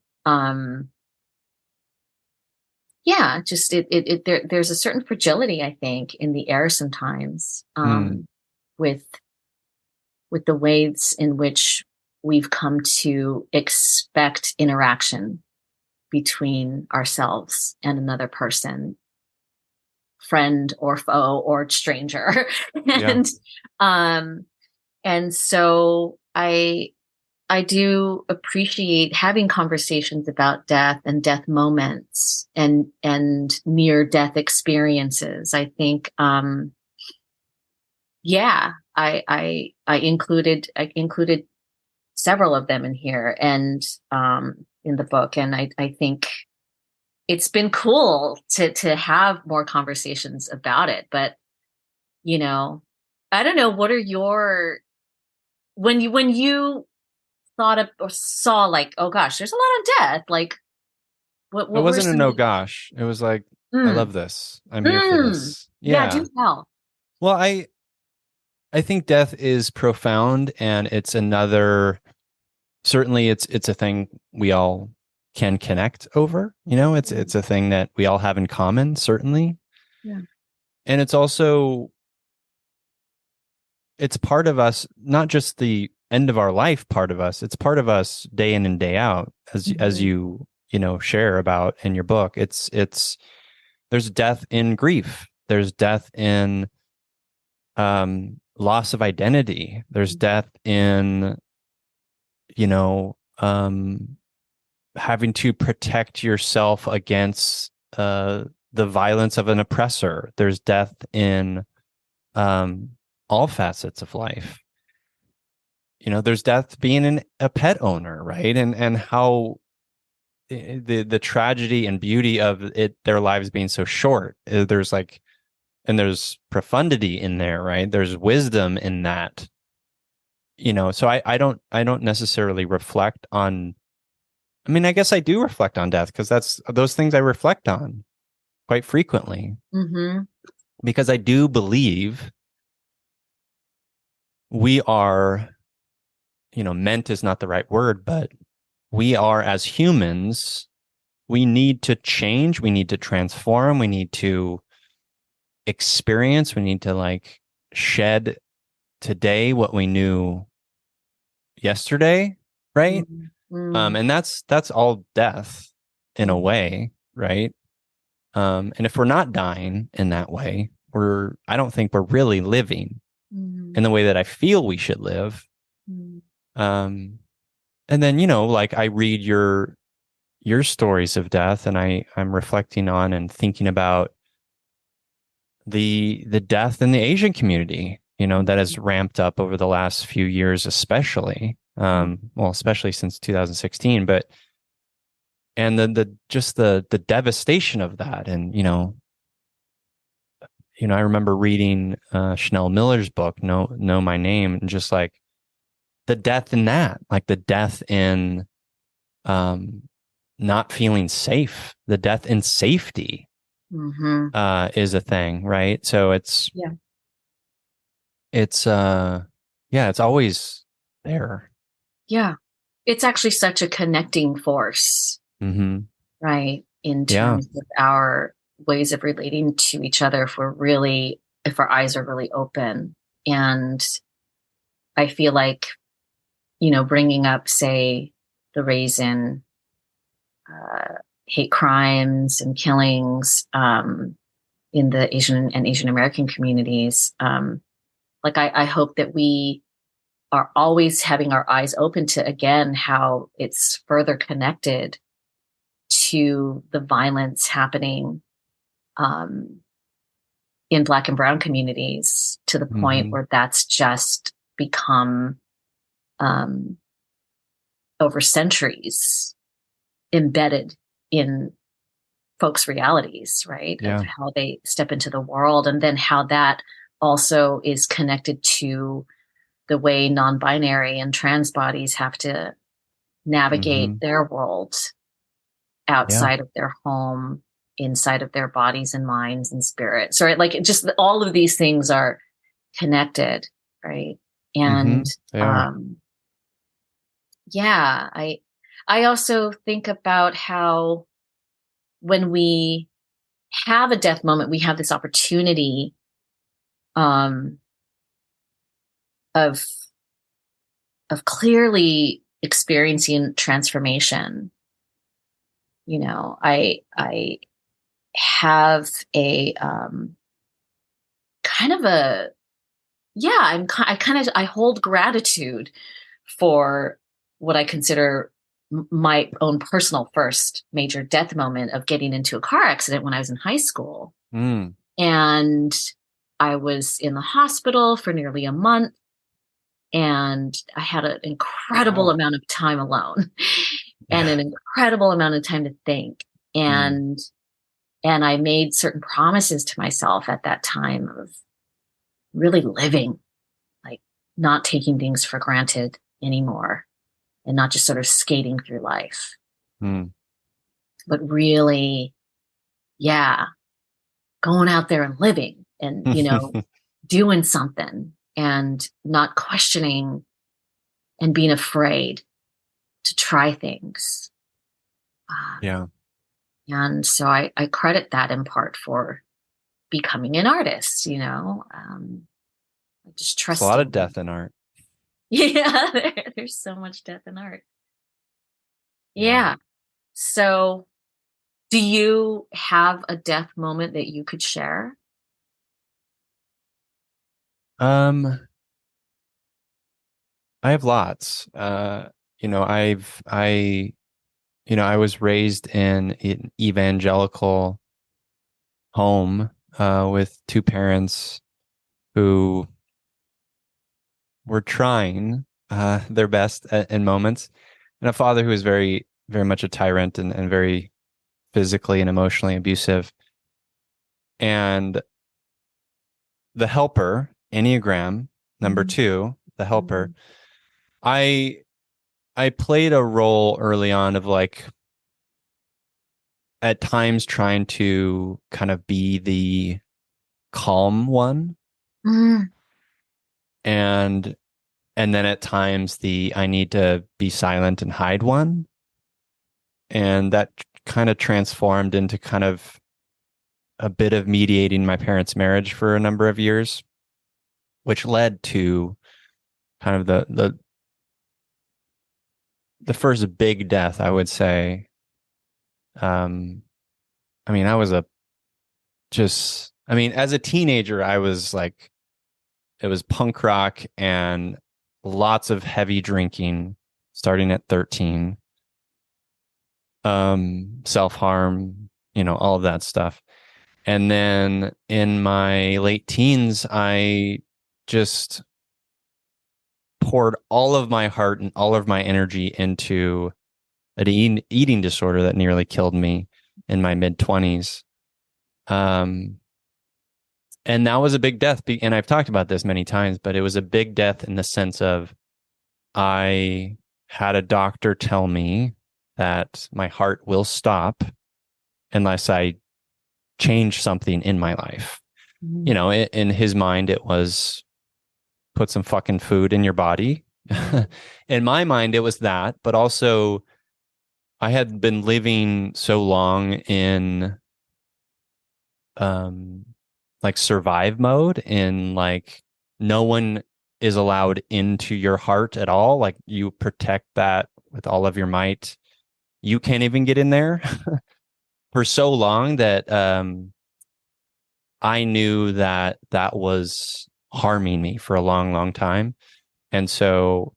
Speaker 2: Yeah, just there's a certain fragility, I think, in the air sometimes,
Speaker 1: mm,
Speaker 2: with the ways in which we've come to expect interaction between ourselves and another person, friend or foe or stranger.
Speaker 1: yeah.
Speaker 2: and um and so I do appreciate having conversations about death and death moments and near death experiences. I think, yeah, I included several of them in here and in the book, and I think it's been cool to have more conversations about it. But you know, I don't know. What are your when you thought of or saw like, oh gosh, there's a lot of death. Like, what
Speaker 1: It
Speaker 2: were
Speaker 1: wasn't a
Speaker 2: some?
Speaker 1: no gosh. It was like, I
Speaker 2: Mm.
Speaker 1: love this. I'm here for
Speaker 2: Mm.
Speaker 1: this.
Speaker 2: Yeah, do
Speaker 1: Yeah.
Speaker 2: tell.
Speaker 1: Well, I think death is profound, and it's another, certainly it's a thing we all can connect over. It's a thing that we all have in common, certainly.
Speaker 2: Yeah.
Speaker 1: And it's also, it's part of us, not just the end of our life part of us, it's part of us day in and day out, as
Speaker 2: Mhm.
Speaker 1: share about in your book. It's there's death in grief, there's death in loss of identity, there's death in you know having to protect yourself against the violence of an oppressor. There's death in um, all facets of life. There's death being a pet owner, right? And how the tragedy and beauty of it, their lives being so short. There's like, and there's profundity in there, right? There's wisdom in that. So I don't necessarily reflect on. I mean, I guess I do reflect on death, because that's those things I reflect on quite frequently,
Speaker 2: Mm-hmm.
Speaker 1: because I do believe we are, meant is not the right word, but we are, as humans, we need to change, we need to transform, we need to experience, we need to like shed today what we knew yesterday, right?
Speaker 2: Mm-hmm.
Speaker 1: And that's all death in a way, right? And if we're not dying in that way, I don't think we're really living
Speaker 2: Mm-hmm.
Speaker 1: in the way that I feel we should live. Um, and then, like I read your stories of death, and I'm reflecting on and thinking about the death in the Asian community, that has ramped up over the last few years, especially, well, especially since 2016, but, and the just the devastation of that. And, I remember reading, Chanel Miller's book, Know My Name, and just like the death in that, like the death in, um, not feeling safe, the death in safety,
Speaker 2: Mm-hmm.
Speaker 1: is a thing, right? So
Speaker 2: Yeah.
Speaker 1: it's yeah, it's always there.
Speaker 2: Yeah. It's actually such a connecting force,
Speaker 1: Mm-hmm.
Speaker 2: right? In
Speaker 1: Yeah.
Speaker 2: terms of our ways of relating to each other, if our eyes are really open. And I feel like, bringing up, say, the raise in uh, hate crimes and killings in the Asian and Asian American communities, like I hope that we are always having our eyes open to, again, how it's further connected to the violence happening um, in Black and Brown communities, to the point
Speaker 1: Mm-hmm.
Speaker 2: where that's just become, um, over centuries, embedded in folks' realities, right? Of
Speaker 1: Yeah.
Speaker 2: how they step into the world, and then how that also is connected to the way non-binary and trans bodies have to navigate
Speaker 1: Mm-hmm.
Speaker 2: their world
Speaker 1: Yeah.
Speaker 2: outside of their home, inside of their bodies and minds and spirits. Right? Like, just all of these things are connected, right?
Speaker 1: Mm-hmm.
Speaker 2: And
Speaker 1: They are.
Speaker 2: um, yeah, I also think about how when we have a death moment, we have this opportunity um, of clearly experiencing transformation. I have a kind of a yeah. I hold gratitude for what I consider my own personal first major death moment of getting into a car accident when I was in high school.
Speaker 1: Mm.
Speaker 2: And I was in the hospital for nearly a month, and I had an incredible
Speaker 1: Wow.
Speaker 2: amount of time alone and
Speaker 1: Yeah.
Speaker 2: an incredible amount of time to think.
Speaker 1: Mm.
Speaker 2: And I made certain promises to myself at that time of really living, like not taking things for granted anymore, and not just sort of skating through life,
Speaker 1: Mm.
Speaker 2: but really, yeah. going out there and living and, doing something and not questioning and being afraid to try things.
Speaker 1: Yeah.
Speaker 2: And so I credit that in part for becoming an artist, just
Speaker 1: There's a lot of
Speaker 2: trusting.
Speaker 1: death in art.
Speaker 2: Yeah, there's so much death in art.
Speaker 1: Yeah.
Speaker 2: Yeah. So do you have a death moment that you could share?
Speaker 1: Um, I have lots. I was raised in an evangelical home with two parents who were trying their best in moments, and a father who was very, very much a tyrant and very physically and emotionally abusive. And the helper, Enneagram number
Speaker 2: Mm,
Speaker 1: 2, the helper,
Speaker 2: mm,
Speaker 1: I I played a role early on of like at times trying to kind of be the calm one,
Speaker 2: mm,
Speaker 1: and then at times the I need to be silent and hide one. And that kind of transformed into kind of a bit of mediating my parents' marriage for a number of years, which led to kind of the first big death, I would say. Um, I mean, as a teenager, I was like, it was punk rock and lots of heavy drinking starting at 13, self-harm, all of that stuff. And then in my late teens, I just poured all of my heart and all of my energy into an eating disorder that nearly killed me in my mid 20s. Um, and that was a big death. And I've talked about this many times, but it was a big death in the sense of I had a doctor tell me that my heart will stop unless I change something in my life.
Speaker 2: mm,
Speaker 1: In his mind, it was put some fucking food in your body.
Speaker 2: mm,
Speaker 1: In my mind, it was that, but also I had been living so long in um like survive mode, in like no one is allowed into your heart at all. Like you protect that with all of your might. You can't even get in there for so long that I knew that that was harming me for a long, long time. And so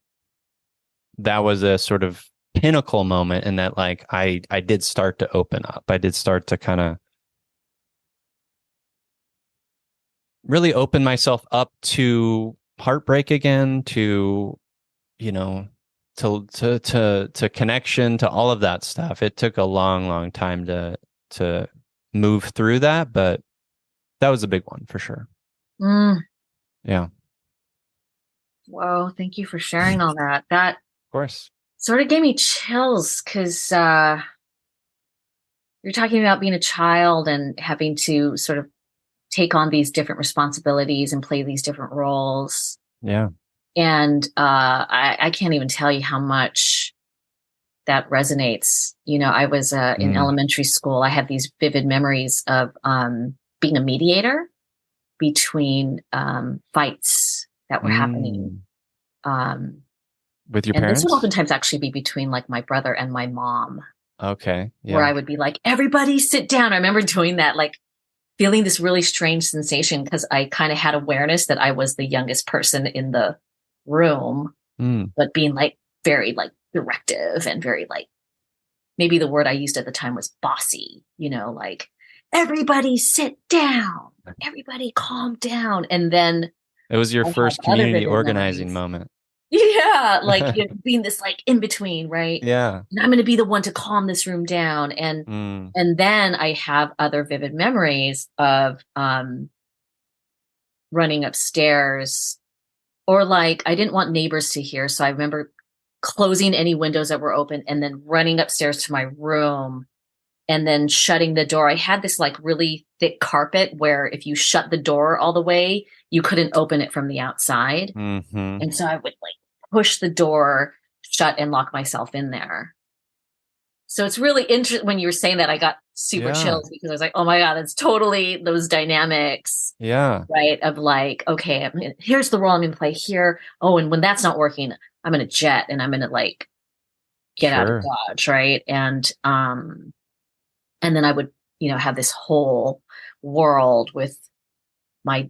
Speaker 1: that was a sort of pinnacle moment in that like I did start to open up. I did start to kind of really open myself up to heartbreak again, to you know to connection, to all of that stuff. It took a long, long time to move through that, but that was a big one for sure.
Speaker 2: mm.
Speaker 1: Yeah, of
Speaker 2: Whoa, thank you for sharing all that. That
Speaker 1: course.
Speaker 2: sort of gave me chills because you're talking about being a child and having to sort of take on these different responsibilities and play these different roles.
Speaker 1: Yeah.
Speaker 2: And I can't even tell you how much that resonates. I was in
Speaker 1: Mm.
Speaker 2: elementary school. I have these vivid memories of being a mediator between fights that were happening.
Speaker 1: Mm.
Speaker 2: Um,
Speaker 1: With your
Speaker 2: and this would
Speaker 1: parents?
Speaker 2: oftentimes actually be between like my brother and my mom,
Speaker 1: Okay.
Speaker 2: where
Speaker 1: Yeah.
Speaker 2: I would be like, everybody sit down. I remember doing that, like feeling this really strange sensation because I kind of had awareness that I was the youngest person in the room,
Speaker 1: Mm.
Speaker 2: but being like very like directive and very like, maybe the word I used at the time was bossy, like everybody sit down, everybody calm down. And then
Speaker 1: It was your
Speaker 2: I have
Speaker 1: first
Speaker 2: other
Speaker 1: community
Speaker 2: vivid
Speaker 1: organizing
Speaker 2: memories.
Speaker 1: moment.
Speaker 2: Yeah, like being this like in between, right?
Speaker 1: Yeah.
Speaker 2: And I'm going to be the one to calm this room down, and
Speaker 1: Mm.
Speaker 2: and then I have other vivid memories of running upstairs, or like I didn't want neighbors to hear, so I remember closing any windows that were open and then running upstairs to my room and then shutting the door. I had this like really thick carpet where if you shut the door all the way, you couldn't open it from the outside.
Speaker 1: Mm-hmm.
Speaker 2: And so I would like push the door shut and lock myself in there. So it's really interesting when you were saying that, I got super
Speaker 1: Yeah.
Speaker 2: chills because I was like, oh my God, it's totally those dynamics,
Speaker 1: Yeah.
Speaker 2: right? Of like, okay, here's the role I'm going to play here. Oh, and when that's not working, I'm going to jet and I'm going to like get out of
Speaker 1: Sure.
Speaker 2: Dodge, right? And then I would, have this whole world with my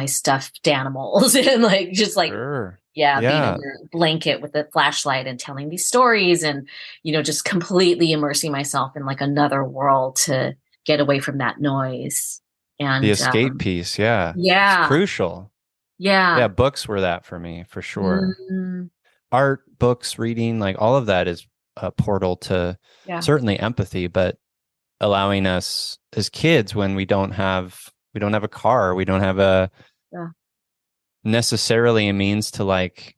Speaker 2: stuffed animals and like just like
Speaker 1: Sure.
Speaker 2: being
Speaker 1: Yeah.
Speaker 2: under a blanket with a flashlight and telling these stories and just completely immersing myself in like another world to get away from that noise.
Speaker 1: The
Speaker 2: And
Speaker 1: escape piece. Yeah. It's
Speaker 2: yeah,
Speaker 1: crucial.
Speaker 2: yeah.
Speaker 1: Yeah. Books were that for me, for sure.
Speaker 2: Mm,
Speaker 1: Art, books, reading, like all of that is a portal to
Speaker 2: yeah,
Speaker 1: certainly empathy, but allowing us as kids when we don't have a car, we don't have a
Speaker 2: yeah,
Speaker 1: necessarily a means to like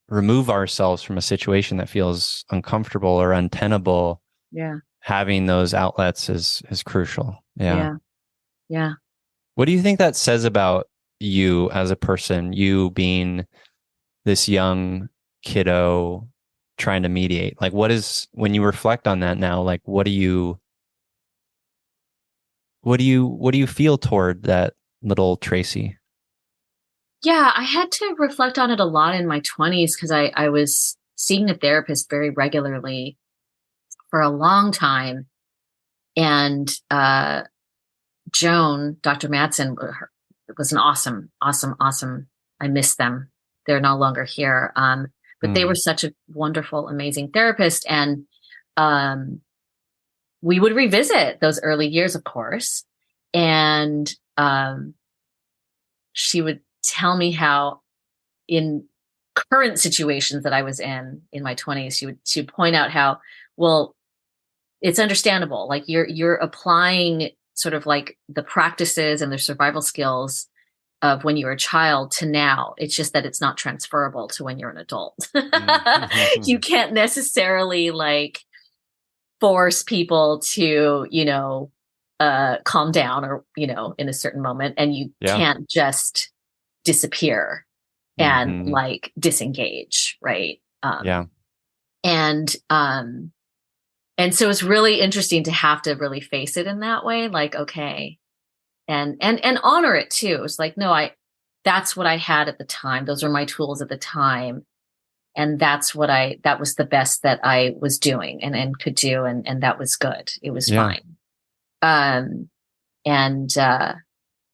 Speaker 1: remove ourselves from a situation that feels uncomfortable or untenable.
Speaker 2: yeah,
Speaker 1: Having those outlets is crucial. Yeah.
Speaker 2: yeah, yeah.
Speaker 1: What do you think that says about you as a person, you being this young kiddo trying to mediate? Like when you reflect on that now, like what do you feel toward that little Tracy?
Speaker 2: Yeah, I had to reflect on it a lot in my 20s because I was seeing a therapist very regularly for a long time. And Joan, Dr. Madsen, was an awesome, awesome, awesome. I miss them. They're no longer here. But they were
Speaker 1: Mm,
Speaker 2: such a wonderful, amazing therapist. And um, we would revisit those early years, of course. And she would tell me how in current situations that I was in my 20s, she would point out how, well, it's understandable. Like you're applying sort of like the practices and the survival skills of when you were a child to now. It's just that it's not transferable to when you're an adult. You
Speaker 1: mm.
Speaker 2: can't necessarily like force people to, calm down or, in a certain moment. And you
Speaker 1: Yeah.
Speaker 2: can't just disappear and
Speaker 1: Hmm.
Speaker 2: like disengage. Right.
Speaker 1: Yeah.
Speaker 2: And, and so it's really interesting to have to really face it in that way. Like, okay. And honor it too. It's like, no, that's what I had at the time. Those were my tools at the time. And that was the best that I was doing and could do. And that was good. It was
Speaker 1: Yeah.
Speaker 2: fine. Um, and,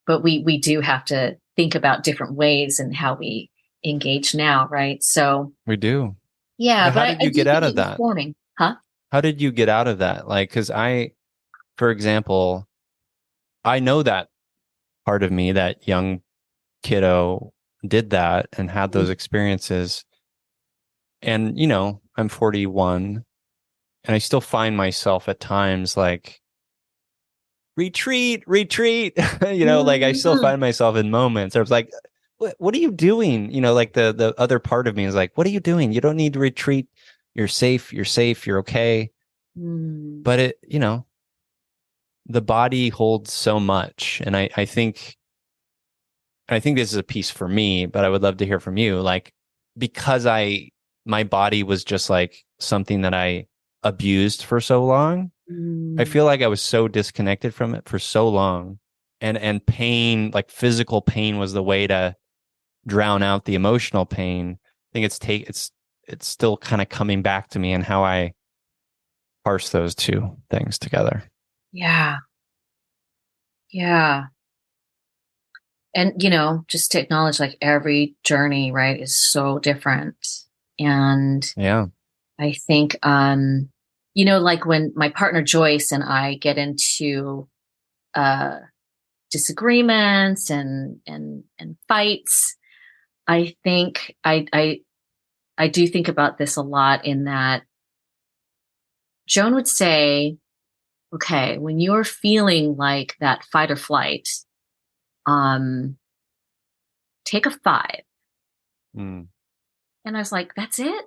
Speaker 2: but we do have to think about different ways and how we engage now. Right. So
Speaker 1: We do.
Speaker 2: yeah,
Speaker 1: Yeah.
Speaker 2: but
Speaker 1: How
Speaker 2: I
Speaker 1: did you
Speaker 2: do
Speaker 1: get out
Speaker 2: think
Speaker 1: of
Speaker 2: it was
Speaker 1: that?
Speaker 2: forming. Huh?
Speaker 1: How did you get out of that? Like, because for example, I know that part of me, that young kiddo, did that and had those experiences. And, I'm 41 and I still find myself at times like, retreat, retreat. Like I still
Speaker 2: Mhm.
Speaker 1: find myself in moments. I was like, what are you doing? Like the other part of me is like, what are you doing? You don't need to retreat. You're safe. You're safe. You're okay.
Speaker 2: Mm.
Speaker 1: But the body holds so much. And I think this is a piece for me, but I would love to hear from you. Like, because my body was just like something that I abused for so long. I
Speaker 2: Mm.
Speaker 1: feel like I was so disconnected from it for so long. And pain, like physical pain, was the way to drown out the emotional pain. I think it's still kind of coming back to me and how I parse those two things together.
Speaker 2: Yeah. Yeah. And, just to acknowledge like every journey, right, is so different. And
Speaker 1: Yeah.
Speaker 2: I think, like when my partner Joyce and I get into uh, disagreements and fights, I think I do think about this a lot in that Joan would say, okay, when you're feeling like that fight or flight, um, take a 5.
Speaker 1: Mm.
Speaker 2: And I was like, that's it?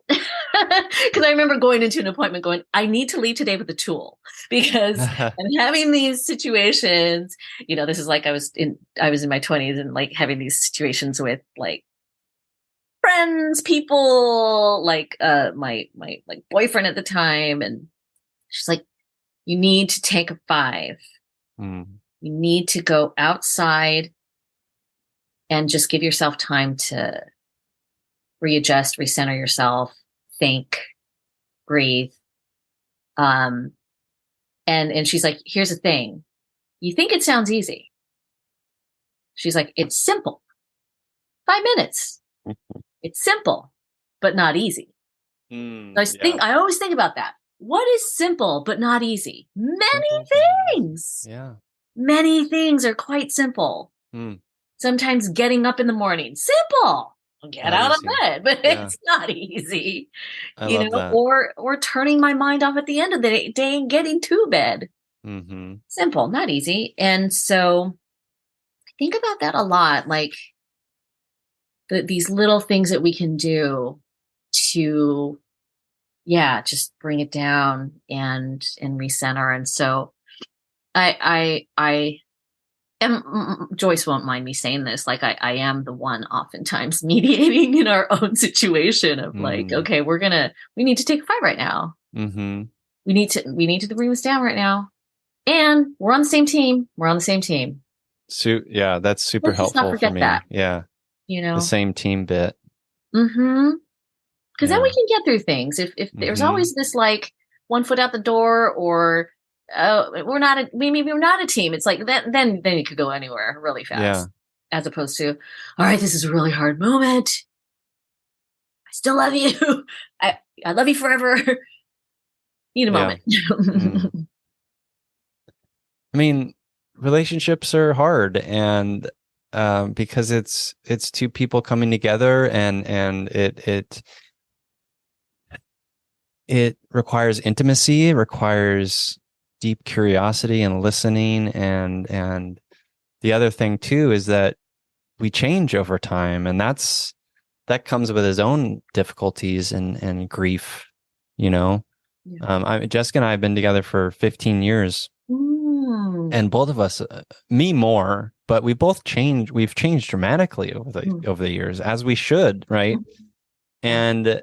Speaker 2: Because I remember going into an appointment going, I need to leave today with a tool because I'm having these situations, this is like I was in my 20s and like having these situations with like friends, people, like my like boyfriend at the time. And she's like, you need to take a 5. You need to go outside and just give yourself time to readjust, recenter yourself, think, breathe. And she's like, here's the thing. You think it sounds easy. She's like, it's simple. 5 minutes. It's simple, but not easy. I always think about that. What is simple, but not easy? Many things.
Speaker 1: Yeah.
Speaker 2: Many things are quite simple. Sometimes getting up in the morning, simple. Get
Speaker 1: Not
Speaker 2: out
Speaker 1: easy.
Speaker 2: of bed, but it's not easy.
Speaker 1: I love that.
Speaker 2: Or turning my mind off at the end of the day and getting to bed. Simple, not easy. And so I think about that a lot, like these little things that we can do to, just bring it down and recenter. And so I am, Joyce won't mind me saying this, like I am the one oftentimes mediating in our own situation of like, okay, we need to take a 5 right now. We need to bring this down right now. And we're on the same team.
Speaker 1: So yeah, that's super
Speaker 2: Let's
Speaker 1: helpful
Speaker 2: not forget
Speaker 1: for me.
Speaker 2: that.
Speaker 1: Yeah. The same team bit.
Speaker 2: Because then we can get through things. If there's always this like one foot out the door, or we're not a team. It's like then it could go anywhere really fast. As opposed to, all right, this is a really hard moment. I still love you. I love you forever. Need a moment.
Speaker 1: I mean, relationships are hard, and because it's 2 people coming together, and it requires intimacy, it requires deep curiosity and listening, and the other thing too is that we change over time, and that comes with its own difficulties and grief, Jessica and I have been together for 15 years. And both of us, me more, but we've changed dramatically over the years, as we should, right? And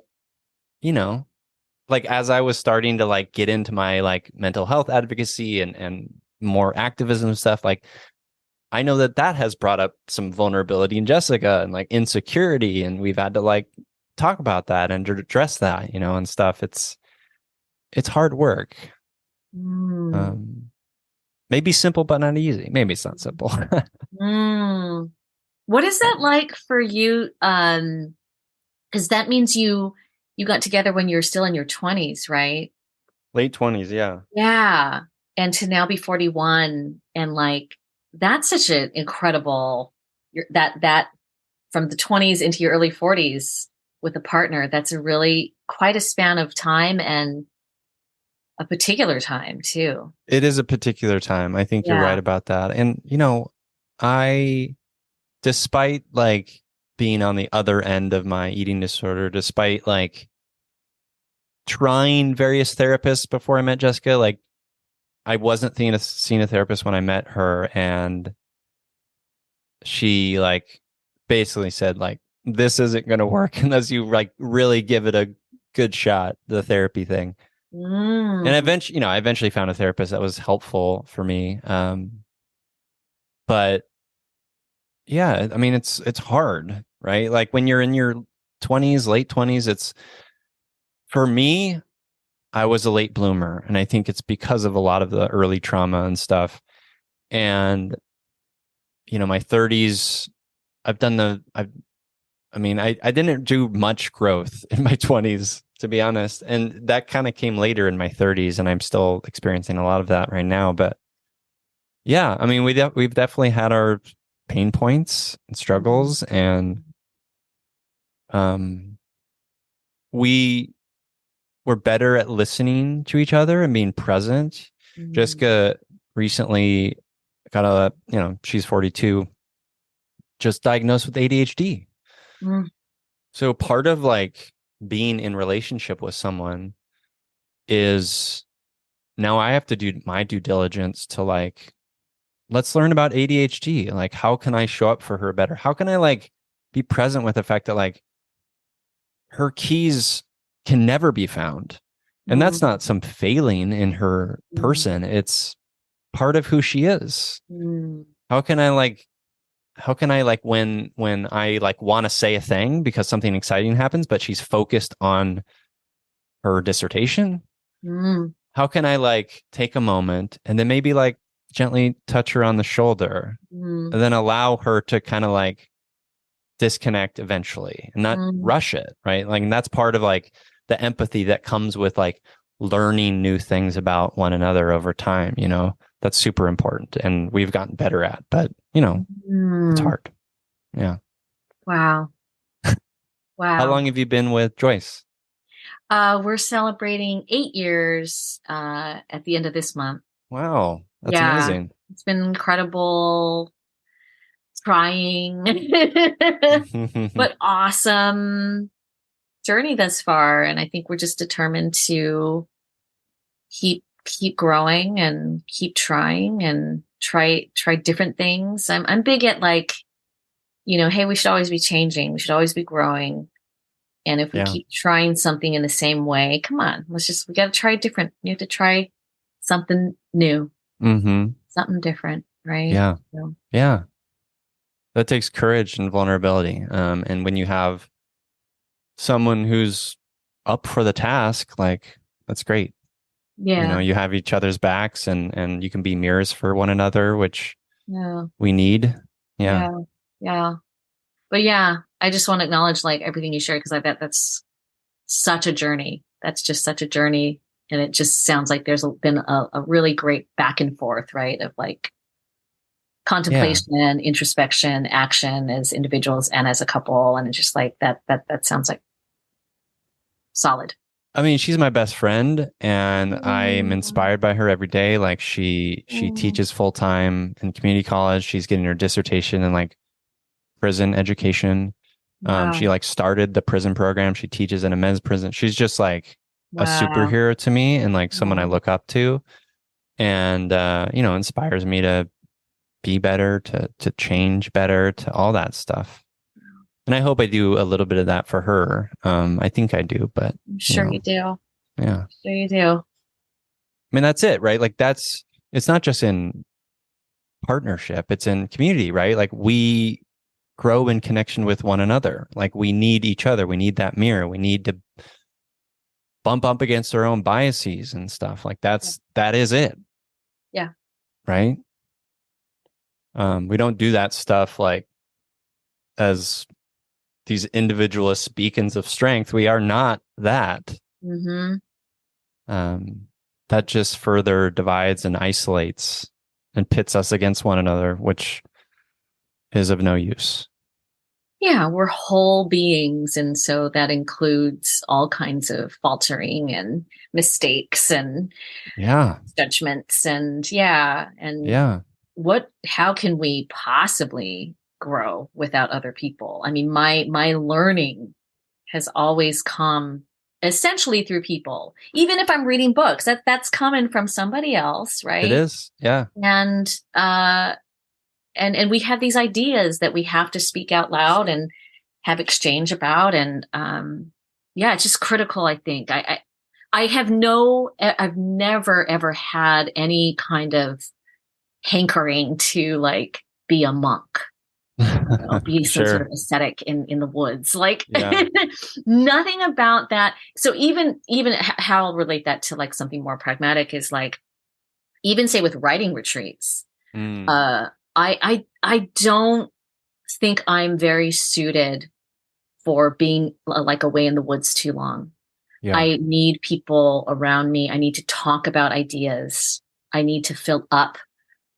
Speaker 1: like as I was starting to like get into my like mental health advocacy and more activism stuff, like I know that has brought up some vulnerability in Jessica and like insecurity, and we've had to like talk about that and address that, and stuff. It's hard work. Maybe simple, but not easy. Maybe it's not simple.
Speaker 2: What is that like for you? Because that means you got together when you were still in your 20s, right?
Speaker 1: Late 20s, yeah.
Speaker 2: Yeah. And to now be 41, and like, that's such an incredible, that from the 20s into your early 40s with a partner, that's a really quite a span of time, and a particular time too.
Speaker 1: It is a particular time. I think you're right about that. And, despite like being on the other end of my eating disorder, despite like trying various therapists before I met Jessica, like I wasn't seeing a therapist when I met her, and she like basically said like, this isn't going to work unless you like really give it a good shot, the therapy thing. And eventually, I eventually found a therapist that was helpful for me. But yeah, I mean, it's hard, right? Like when you're in your 20s, late 20s, for me, I was a late bloomer, and I think it's because of a lot of the early trauma and stuff. And my 30s, I didn't do much growth in my 20s, to be honest. And that kind of came later in my 30s, and I'm still experiencing a lot of that right now. But yeah, I mean, we've definitely had our pain points and struggles, and we were better at listening to each other and being present. Jessica recently got she's 42, just diagnosed with ADHD. So part of like being in relationship with someone is now I have to do my due diligence to like, let's learn about ADHD. Like, how can I show up for her better? How can I like be present with the fact that like her keys can never be found? And that's not some failing in her person. It's part of who she is. How can I like when I like want to say a thing because something exciting happens, but she's focused on her dissertation? How can I like take a moment and then maybe like gently touch her on the shoulder and then allow her to kind of like disconnect eventually and not rush it, right? Like, and that's part of like the empathy that comes with like learning new things about one another over time, you know. That's super important and we've gotten better at, but you know, it's hard. Yeah.
Speaker 2: Wow.
Speaker 1: How long have you been with Joyce?
Speaker 2: We're celebrating 8 years at the end of this month.
Speaker 1: Wow. That's amazing.
Speaker 2: It's been incredible, trying, but awesome journey thus far. And I think we're just determined to keep growing and keep trying and try different things. I'm big at like, you know, hey, we should always be changing. We should always be growing. And if we keep trying something in the same way, come on, we got to try different. You have to try something new, something different, right?
Speaker 1: Yeah. So. Yeah. That takes courage and vulnerability. And when you have someone who's up for the task, like, that's great.
Speaker 2: Yeah.
Speaker 1: You know, you have each other's backs and you can be mirrors for one another, which we need. Yeah.
Speaker 2: But yeah, I just want to acknowledge like everything you shared because I bet that's such a journey. That's just such a journey. And it just sounds like there's been a really great back and forth, right? Of like contemplation, introspection, action as individuals and as a couple. And it's just like that sounds like solid.
Speaker 1: I mean, she's my best friend and I'm inspired by her every day. Like she teaches full time in community college. She's getting her dissertation in like prison education. She like started the prison program. She teaches in a men's prison. She's just like a superhero to me and like someone I look up to and, you know, inspires me to be better, to change better, to all that stuff. And I hope I do a little bit of that for her. I think I do, but
Speaker 2: I'm sure you do.
Speaker 1: Yeah.
Speaker 2: Sure you do.
Speaker 1: I mean, that's it, right? Like it's not just in partnership, it's in community, right? Like we grow in connection with one another. Like we need each other. We need that mirror. We need to bump up against our own biases and stuff. Like that is it.
Speaker 2: Yeah.
Speaker 1: Right. We don't do that stuff like as these individualist beacons of strength. We are not that. That just further divides and isolates and pits us against one another, which is of no use.
Speaker 2: Yeah, we're whole beings. And so that includes all kinds of faltering and mistakes and judgments and how can we possibly grow without other people? I mean, my learning has always come essentially through people. Even if I'm reading books, that's coming from somebody else, right?
Speaker 1: It is. Yeah.
Speaker 2: And we have these ideas that we have to speak out loud and have exchange about. And it's just critical, I think. I've never ever had any kind of hankering to like be a monk, be some sort of ascetic in the woods, like nothing about that. So even how I'll relate that to like something more pragmatic is like, even say with writing retreats, I don't think I'm very suited for being like away in the woods too long. Yeah. I need people around me. I need to talk about ideas. I need to fill up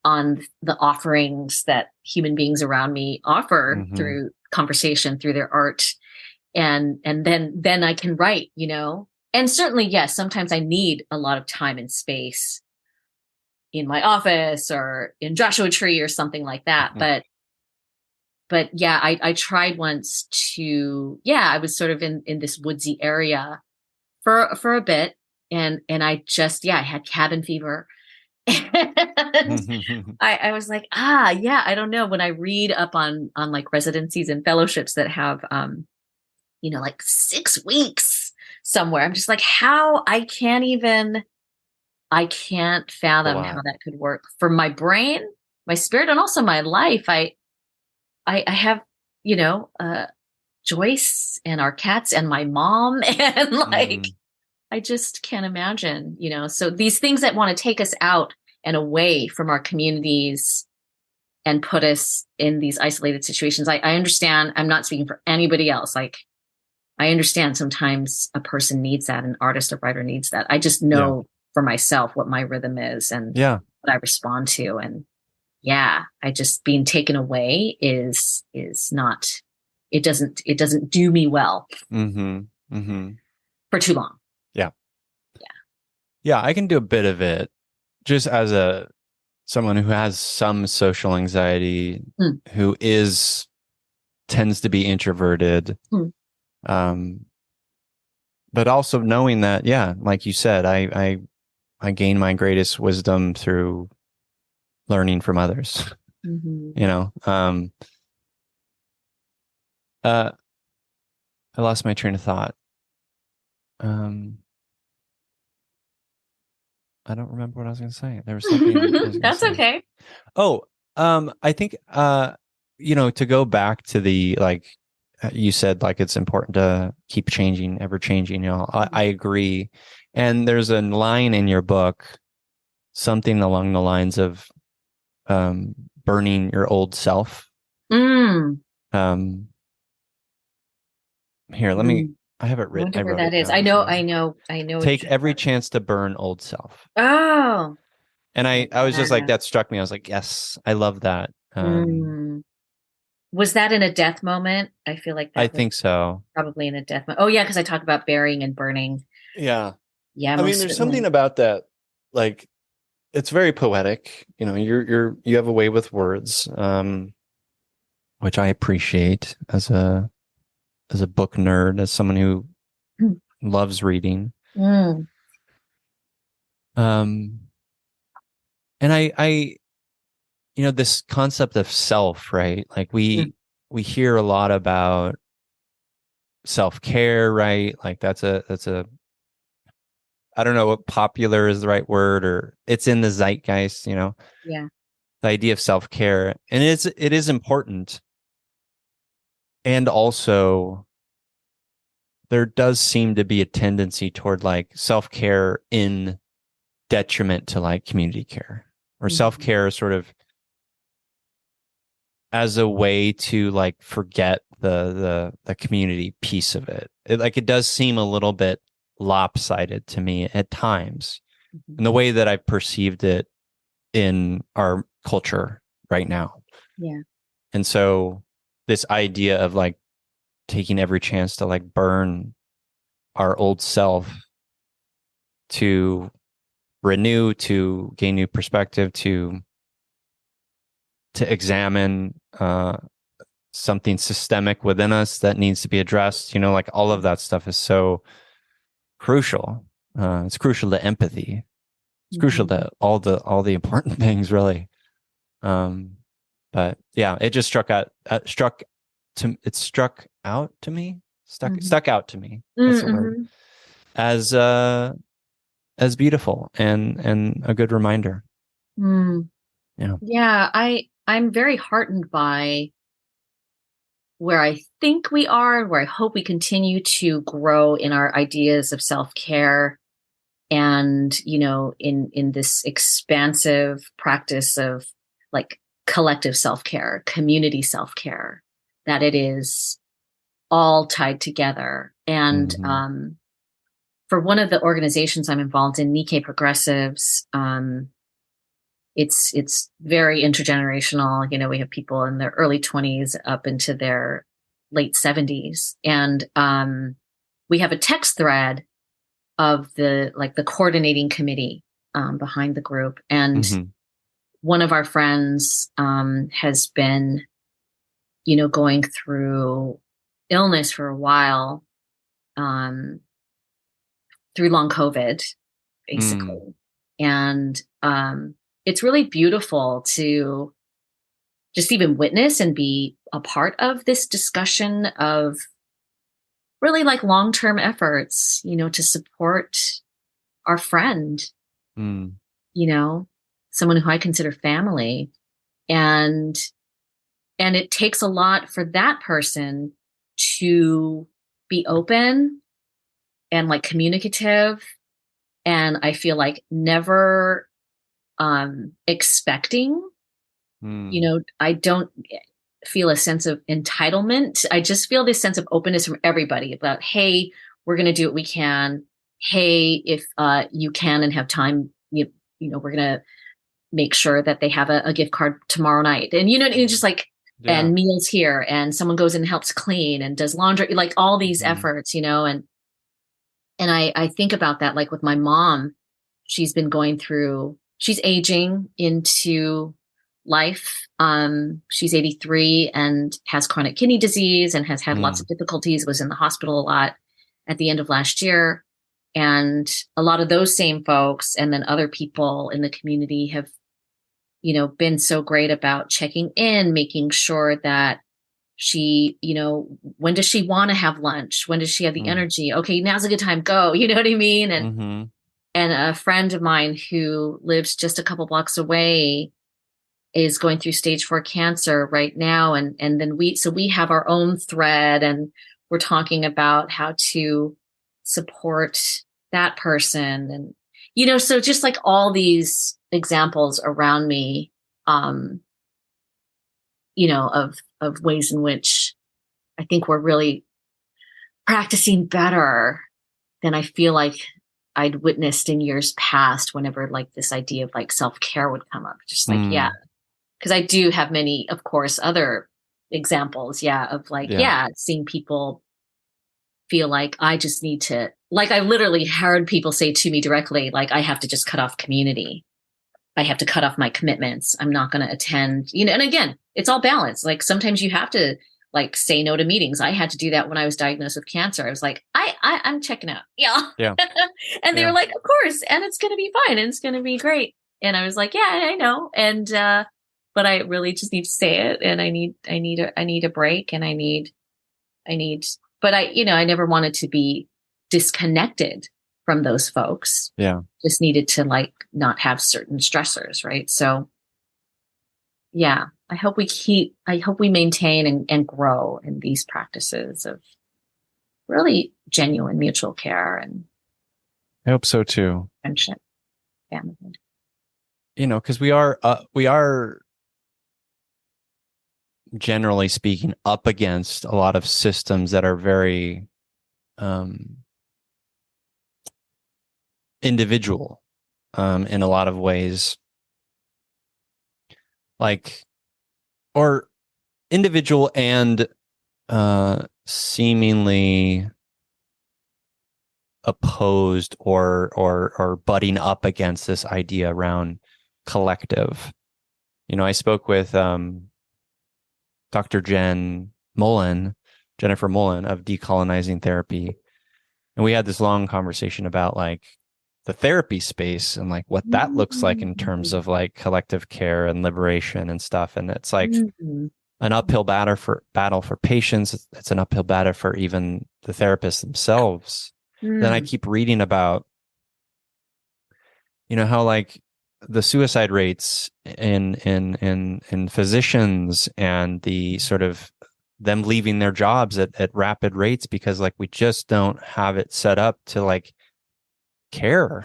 Speaker 2: on the offerings that human beings around me offer through conversation, through their art. And then I can write, you know, and certainly, yes, sometimes I need a lot of time and space in my office or in Joshua Tree or something like that. But yeah, I tried once to, I was sort of in this woodsy area for a bit. And I just, I had cabin fever. And I was like, I don't know. When I read up on like residencies and fellowships that have, like 6 weeks somewhere, I'm just like, I can't fathom how that could work for my brain, my spirit, and also my life. I have, Joyce and our cats and my mom, and like, I just can't imagine, so these things that want to take us out and away from our communities and put us in these isolated situations. I understand. I'm not speaking for anybody else. Like, I understand sometimes a person needs that, an artist or writer needs that. I just know for myself what my rhythm is and what I respond to. And I just, being taken away is not, it doesn't do me well for too long.
Speaker 1: Yeah, I can do a bit of it just as someone who has some social anxiety, who tends to be introverted. But also knowing that, like you said, I gain my greatest wisdom through learning from others. I lost my train of thought. I don't remember what I was going to say. There was something.
Speaker 2: That's okay.
Speaker 1: Oh, I think, to go back to the, like, you said, like, it's important to keep changing, ever changing, I agree. And there's a line in your book, something along the lines of, burning your old self. Here, let me, I have it written.
Speaker 2: I wonder where that is. I know.
Speaker 1: Take every chance to burn old self.
Speaker 2: Oh.
Speaker 1: And I was just like, that struck me. I was like, yes, I love that.
Speaker 2: Was that in a death moment? I feel like
Speaker 1: I think so.
Speaker 2: Probably in a death moment. Oh yeah, because I talk about burying and burning.
Speaker 1: Yeah.
Speaker 2: Yeah.
Speaker 1: I mean, there's something about that, like, it's very poetic. You have a way with words, which I appreciate as a book nerd, as someone who loves reading. And I this concept of self, right? Like we hear a lot about self-care, right? Like that's a I don't know what popular is the right word, or it's in the zeitgeist,
Speaker 2: Yeah.
Speaker 1: The idea of self-care. And it is important. And also there does seem to be a tendency toward like self-care in detriment to like community care, or self-care sort of as a way to like forget the community piece of it. It does seem a little bit lopsided to me at times, in the way that I've perceived it in our culture right now.
Speaker 2: Yeah.
Speaker 1: And so this idea of like taking every chance to like burn our old self, to renew, to gain new perspective, to examine something systemic within us that needs to be addressed, like all of that stuff is so crucial. It's crucial to empathy. It's crucial to all the important things, really. But yeah, it just stuck out to me. Stuck out to me. That's the word. As beautiful and a good reminder.
Speaker 2: Yeah, I'm very heartened by where I think we are, where I hope we continue to grow in our ideas of self-care, and in this expansive practice of like collective self-care, community self-care, that it is all tied together. And for one of the organizations I'm involved in, Nikkei Progressives, it's very intergenerational. We have people in their early 20s up into their late 70s. And we have a text thread of the coordinating committee behind the group. And one of our friends has been going through illness for a while, um, through long COVID,
Speaker 1: Mm.
Speaker 2: basically. And it's really beautiful to just even witness and be a part of this discussion of really like long-term efforts, to support our friend,
Speaker 1: Mm.
Speaker 2: you know, someone who I consider family. And it takes a lot for that person to be open and like communicative, and I feel like never expecting,
Speaker 1: Mm.
Speaker 2: I don't feel a sense of entitlement. I just feel this sense of openness from everybody about, hey, we're going to do what we can. Hey, if you can and have time, we're going to make sure that they have a gift card tomorrow night. And, just like,
Speaker 1: Yeah.
Speaker 2: and meals here, and someone goes in and helps clean and does laundry, like all these
Speaker 1: Mm-hmm.
Speaker 2: efforts, and I think about that, like with my mom, she's aging into life. She's 83 and has chronic kidney disease and has had lots
Speaker 1: Mm.
Speaker 2: of difficulties, was in the hospital a lot at the end of last year. And a lot of those same folks and then other people in the community have, been so great about checking in, making sure that she, when does she want to have lunch? When does she have the
Speaker 1: Mm.
Speaker 2: energy? Okay, now's a good time. Go. You know what I mean?
Speaker 1: Mm-hmm.
Speaker 2: And a friend of mine who lives just a couple blocks away is going through stage 4 cancer right now. And then we have our own thread, and we're talking about how to support that person. And, so just like all these examples around me, um, of ways in which I think we're really practicing better than I feel like I'd witnessed in years past, whenever like this idea of like self-care would come up. Just like, yeah,
Speaker 1: Mm.
Speaker 2: because I do have many, of course, other examples, yeah, of like,
Speaker 1: Yeah.
Speaker 2: yeah, seeing people feel like I just need to, like, I literally heard people say to me directly, like, I have to just cut off community. I have to cut off my commitments. I'm not going to attend, and again, it's all balance. Like sometimes you have to like say no to meetings. I had to do that when I was diagnosed with cancer. I was like, I'm checking out. Yeah.
Speaker 1: Yeah.
Speaker 2: And they were
Speaker 1: Yeah.
Speaker 2: like, of course. And it's going to be fine. And it's going to be great. And I was like, yeah, I know. And, but I really just need to say it. And I need a break, and I need, but I never wanted to be disconnected from those folks.
Speaker 1: Yeah.
Speaker 2: Just needed to like not have certain stressors. Right. So yeah, I hope we maintain and grow in these practices of really genuine mutual care and
Speaker 1: I hope so too.
Speaker 2: friendship, family.
Speaker 1: Because we are generally speaking up against a lot of systems that are very um, individual in a lot of ways, like or individual and seemingly opposed or butting up against this idea around collective. I spoke with Dr. Jennifer Mullen of Decolonizing Therapy, and we had this long conversation about like the therapy space and like what that looks like in terms of like collective care and liberation and stuff. And it's like
Speaker 2: Mm-hmm.
Speaker 1: an uphill battle for patients. It's an uphill battle for even the therapists themselves. Then I
Speaker 2: Mm.
Speaker 1: keep reading about, how like the suicide rates in physicians and the sort of them leaving their jobs at rapid rates because like we just don't have it set up to like care.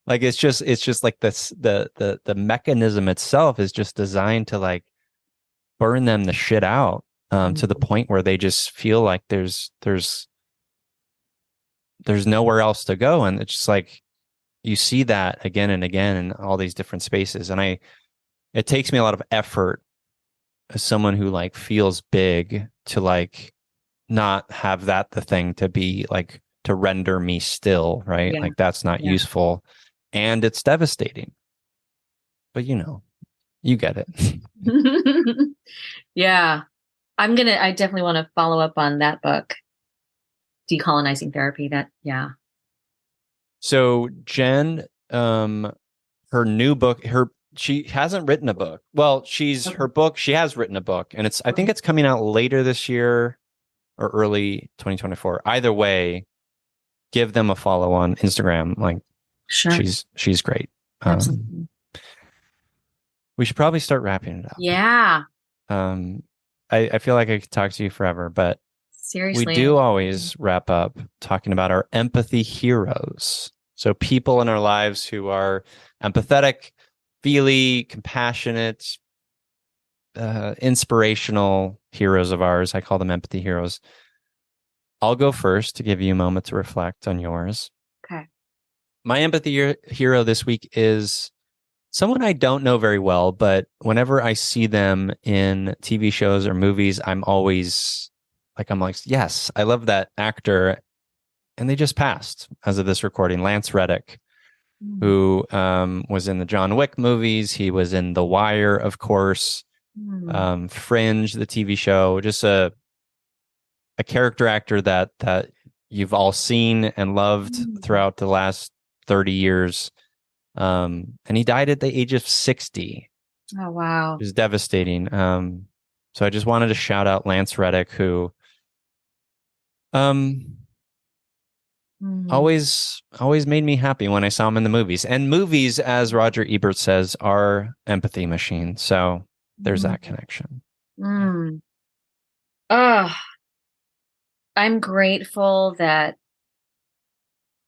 Speaker 1: Like it's just like this the mechanism itself is just designed to like burn them the shit out to the point where they just feel like there's nowhere else to go. And it's just like you see that again and again in all these different spaces. And it takes me a lot of effort as someone who like feels big to like not have that the thing to be like to render me still, right?
Speaker 2: Yeah.
Speaker 1: Like that's not
Speaker 2: Yeah.
Speaker 1: useful and it's devastating. But you get it.
Speaker 2: Yeah. I definitely want to follow up on that book, Decolonizing Therapy.
Speaker 1: So Jen, her new book, she hasn't written a book. Well,
Speaker 2: Okay.
Speaker 1: she has written a book, and I think
Speaker 2: Okay.
Speaker 1: it's coming out later this year or early 2024. Either way, give them a follow on Instagram. Like
Speaker 2: Sure.
Speaker 1: she's great.
Speaker 2: Absolutely.
Speaker 1: We should probably start wrapping it up.
Speaker 2: Yeah.
Speaker 1: Um, I feel like I could talk to you forever, but we
Speaker 2: Seriously.
Speaker 1: do always wrap up talking about our empathy heroes. So people in our lives who are empathetic, feely, compassionate, inspirational heroes of ours. I call them empathy heroes. I'll go first to give you a moment to reflect on yours.
Speaker 2: Okay.
Speaker 1: My empathy hero this week is someone I don't know very well, but whenever I see them in TV shows or movies, I'm like, yes, I love that actor. And they just passed as of this recording. Lance Reddick,
Speaker 2: Mm.
Speaker 1: who was in the John Wick movies. He was in The Wire, of course,
Speaker 2: Mm.
Speaker 1: Fringe, the TV show. Just a character actor that you've all seen and loved
Speaker 2: Mm.
Speaker 1: throughout the last 30 years. And he died at the age of 60.
Speaker 2: Oh, wow.
Speaker 1: It was devastating. So I just wanted to shout out Lance Reddick, who um,
Speaker 2: Mm.
Speaker 1: always made me happy when I saw him in the movies. And movies, as Roger Ebert says, are empathy machines. So there's that
Speaker 2: Mm.
Speaker 1: connection.
Speaker 2: Mm. Oh, I'm grateful that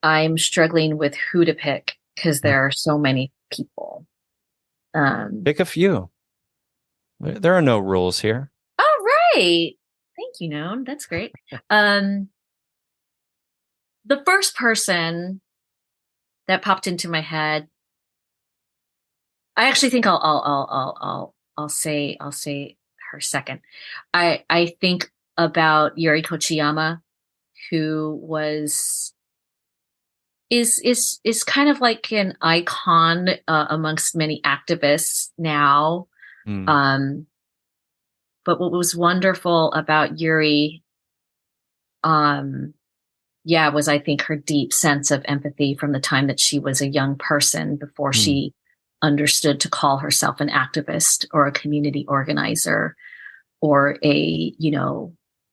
Speaker 2: I'm struggling with who to pick because
Speaker 1: Yeah.
Speaker 2: there are so many people.
Speaker 1: Pick a few. There are no rules here.
Speaker 2: All right. Thank you, Noam. That's great. Um, the first person that popped into my head, I actually think I'll say her second. I think about Yuri Kochiyama, who is kind of like an icon amongst many activists now.
Speaker 1: Mm,
Speaker 2: Um, but what was wonderful about Yuri, um, yeah, was I think her deep sense of empathy from the time that she was a young person before
Speaker 1: mm,
Speaker 2: she understood to call herself an activist or a community organizer or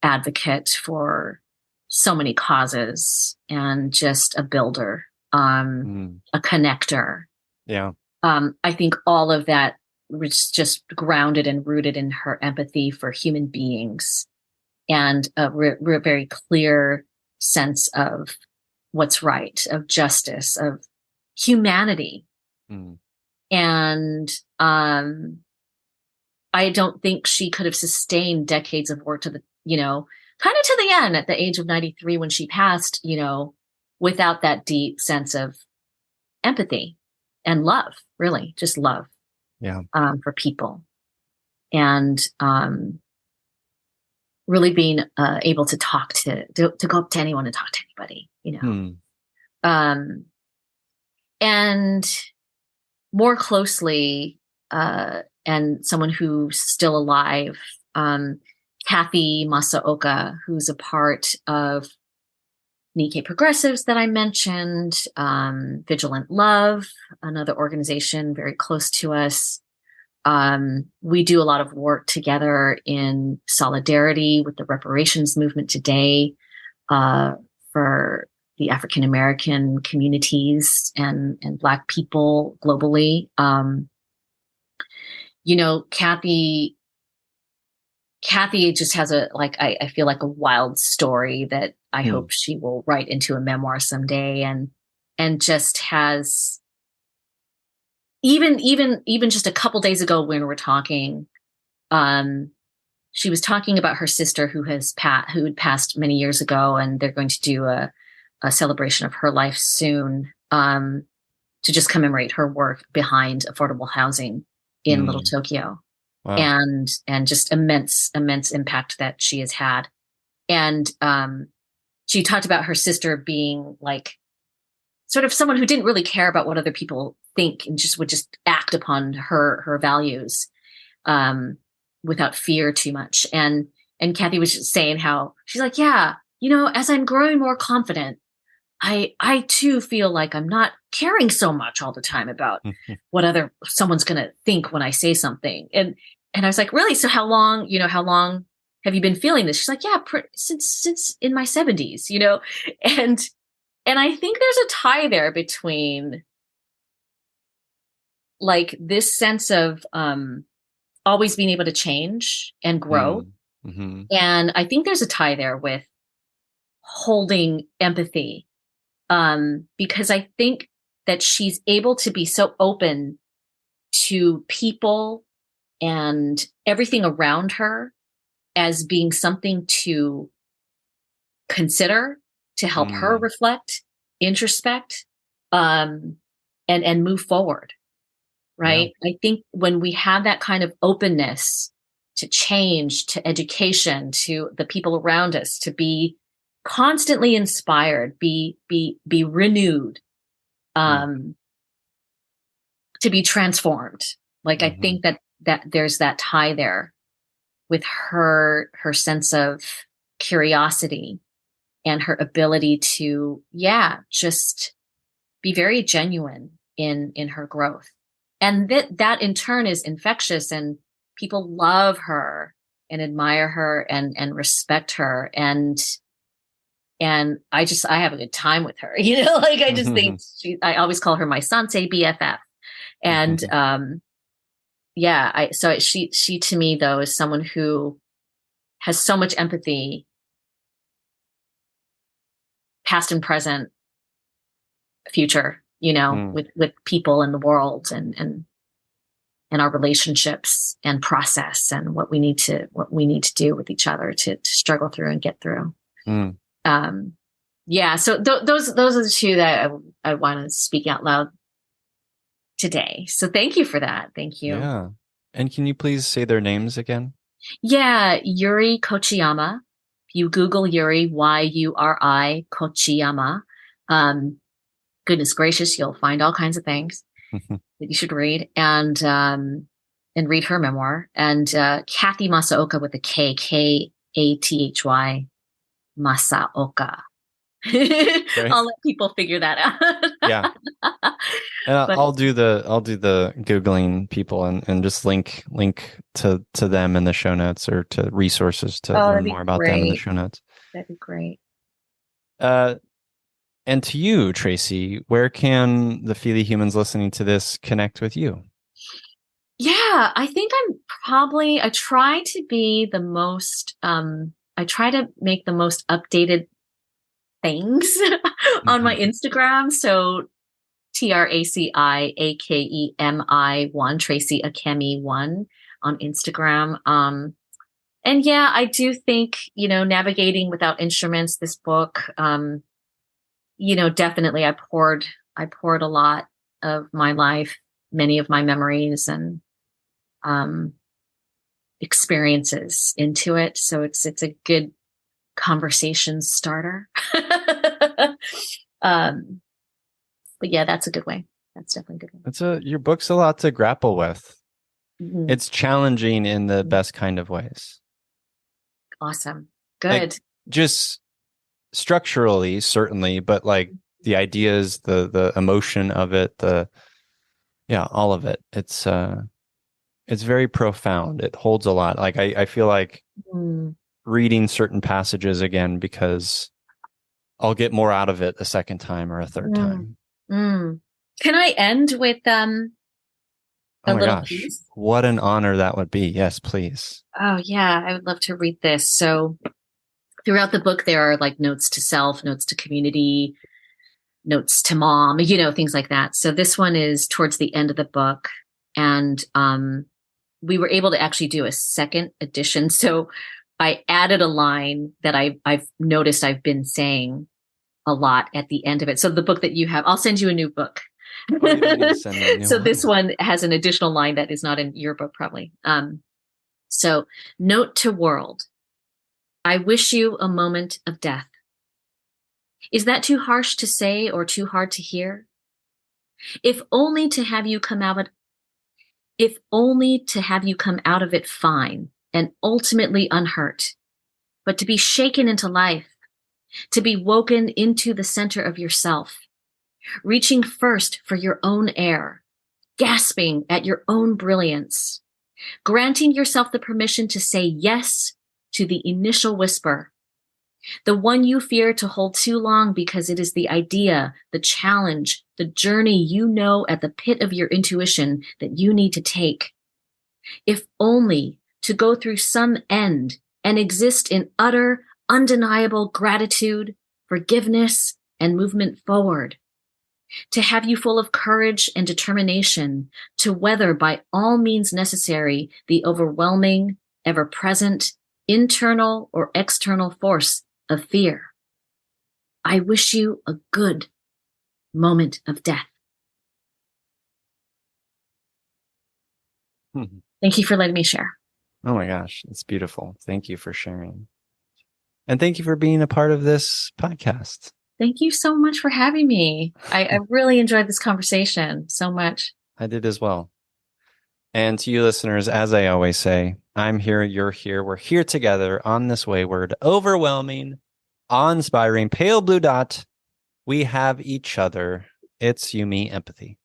Speaker 2: advocate for so many causes and just a builder,
Speaker 1: mm.
Speaker 2: a connector.
Speaker 1: Yeah.
Speaker 2: I think all of that was just grounded and rooted in her empathy for human beings and a very clear sense of what's right, of justice, of humanity.
Speaker 1: Mm,
Speaker 2: And I don't think she could have sustained decades of work kind of to the end at the age of 93 when she passed, without that deep sense of empathy and love, really, just love
Speaker 1: yeah.
Speaker 2: for people. And really being able to to go up to anyone and talk to anybody.
Speaker 1: Mm,
Speaker 2: Um, and more closely, and someone who's still alive, Kathy Masaoka, who's a part of Nikkei Progressives that I mentioned, Vigilant Love, another organization very close to us. We do a lot of work together in solidarity with the reparations movement today, for the African American communities and Black people globally. Kathy just has I feel like a wild story that I
Speaker 1: mm,
Speaker 2: hope she will write into a memoir someday, and just has even just a couple days ago when we're talking, um, she was talking about her sister who had passed many years ago, and they're going to do a celebration of her life soon, to just commemorate her work behind affordable housing in Little
Speaker 1: mm.
Speaker 2: Tokyo,
Speaker 1: Wow.
Speaker 2: and just immense impact that she has had. And she talked about her sister being like sort of someone who didn't really care about what other people think and just would just act upon her values, um, without fear too much. And and Kathy was just saying how she's like, yeah, as I'm growing more confident, I too feel like I'm not caring so much all the time about what someone's going to think when I say something. And I was like, really? So how long have you been feeling this? She's like, yeah, since in my 70s, and I think there's a tie there between like this sense of, always being able to change and grow.
Speaker 1: Mm-hmm.
Speaker 2: And I think there's a tie there with holding empathy. Because I think that she's able to be so open to people and everything around her as being something to consider, to help her reflect, introspect, and move forward. Right. Yeah. I think when we have that kind of openness to change, to education, to the people around us, to be constantly inspired, be renewed, to be transformed. Like, I think that there's that tie there with her sense of curiosity and her ability to, just be very genuine in her growth. And that in turn is infectious, and people love her and admire her and respect her. And I have a good time with her, like I just think I always call her my Sansei BFF. And, she to me though is someone who has so much empathy, past and present, future, with people in the world and our relationships and process and what we need to do with each other to struggle through and get through. So those are the two that I want to speak out loud today. So thank you for that. Thank you.
Speaker 1: Yeah. And can you please say their names again?
Speaker 2: Yeah. Yuri Kochiyama. If you Google Yuri, Yuri Kochiyama, goodness gracious, you'll find all kinds of things that you should read and read her memoir. And Kathy Masaoka with a K, Kathy Masaoka. I'll let people figure that out.
Speaker 1: Yeah. And I'll do the Googling people and just link to them in the show notes, or to resources to learn more about them in the show notes.
Speaker 2: That'd be great.
Speaker 1: And to you, Traci, where can the Feely humans listening to this connect with you?
Speaker 2: Yeah, I think I try to be the most, I try to make the most updated things on my Instagram. So TraciAkemi1, Traci Akemi 1 on Instagram. And yeah, I do think, Navigating Without Instruments, this book, definitely I poured a lot of my life, many of my memories and experiences into it. So it's a good conversation starter. But yeah, that's a good way. That's definitely a good way.
Speaker 1: Your book's a lot to grapple with. It's challenging in the best kind of ways.
Speaker 2: Awesome. Good.
Speaker 1: Like, just structurally, certainly, but like the ideas, the emotion of it, all of it. It's very profound. It holds a lot. Like I feel like reading certain passages again, because I'll get more out of it a second time or a third time.
Speaker 2: Can I end with a little piece?
Speaker 1: What an honor that would be. Yes, please.
Speaker 2: Oh yeah, I would love to read this. So throughout the book, there are like notes to self, notes to community, notes to mom, things like that. So this one is towards the end of the book. And we were able to actually do a second edition. So I added a line that I've noticed I've been saying a lot at the end of it. So the book that you have, I'll send you a new book. So this one has an additional line that is not in your book, probably. So note to world. I wish you a moment of death. Is that too harsh to say or too hard to hear? If only to have you come out of it fine and ultimately unhurt, but to be shaken into life, to be woken into the center of yourself, reaching first for your own air, gasping at your own brilliance, granting yourself the permission to say yes to the initial whisper, the one you fear to hold too long because it is the idea, the challenge, the journey you know at the pit of your intuition that you need to take. If only to go through some end and exist in utter, undeniable gratitude, forgiveness, and movement forward. To have you full of courage and determination to weather by all means necessary the overwhelming, ever-present, internal or external force of fear. I wish you a good moment of death. Thank you for letting me share.
Speaker 1: Oh my gosh, it's beautiful. Thank you for sharing. And thank you for being a part of this podcast.
Speaker 2: Thank you so much for having me. I really enjoyed this conversation so much.
Speaker 1: I did as well. And to you listeners, as I always say, I'm here, you're here, we're here together on this wayward, overwhelming, awe-inspiring, pale blue dot. We have each other. It's You, Me, Empathy.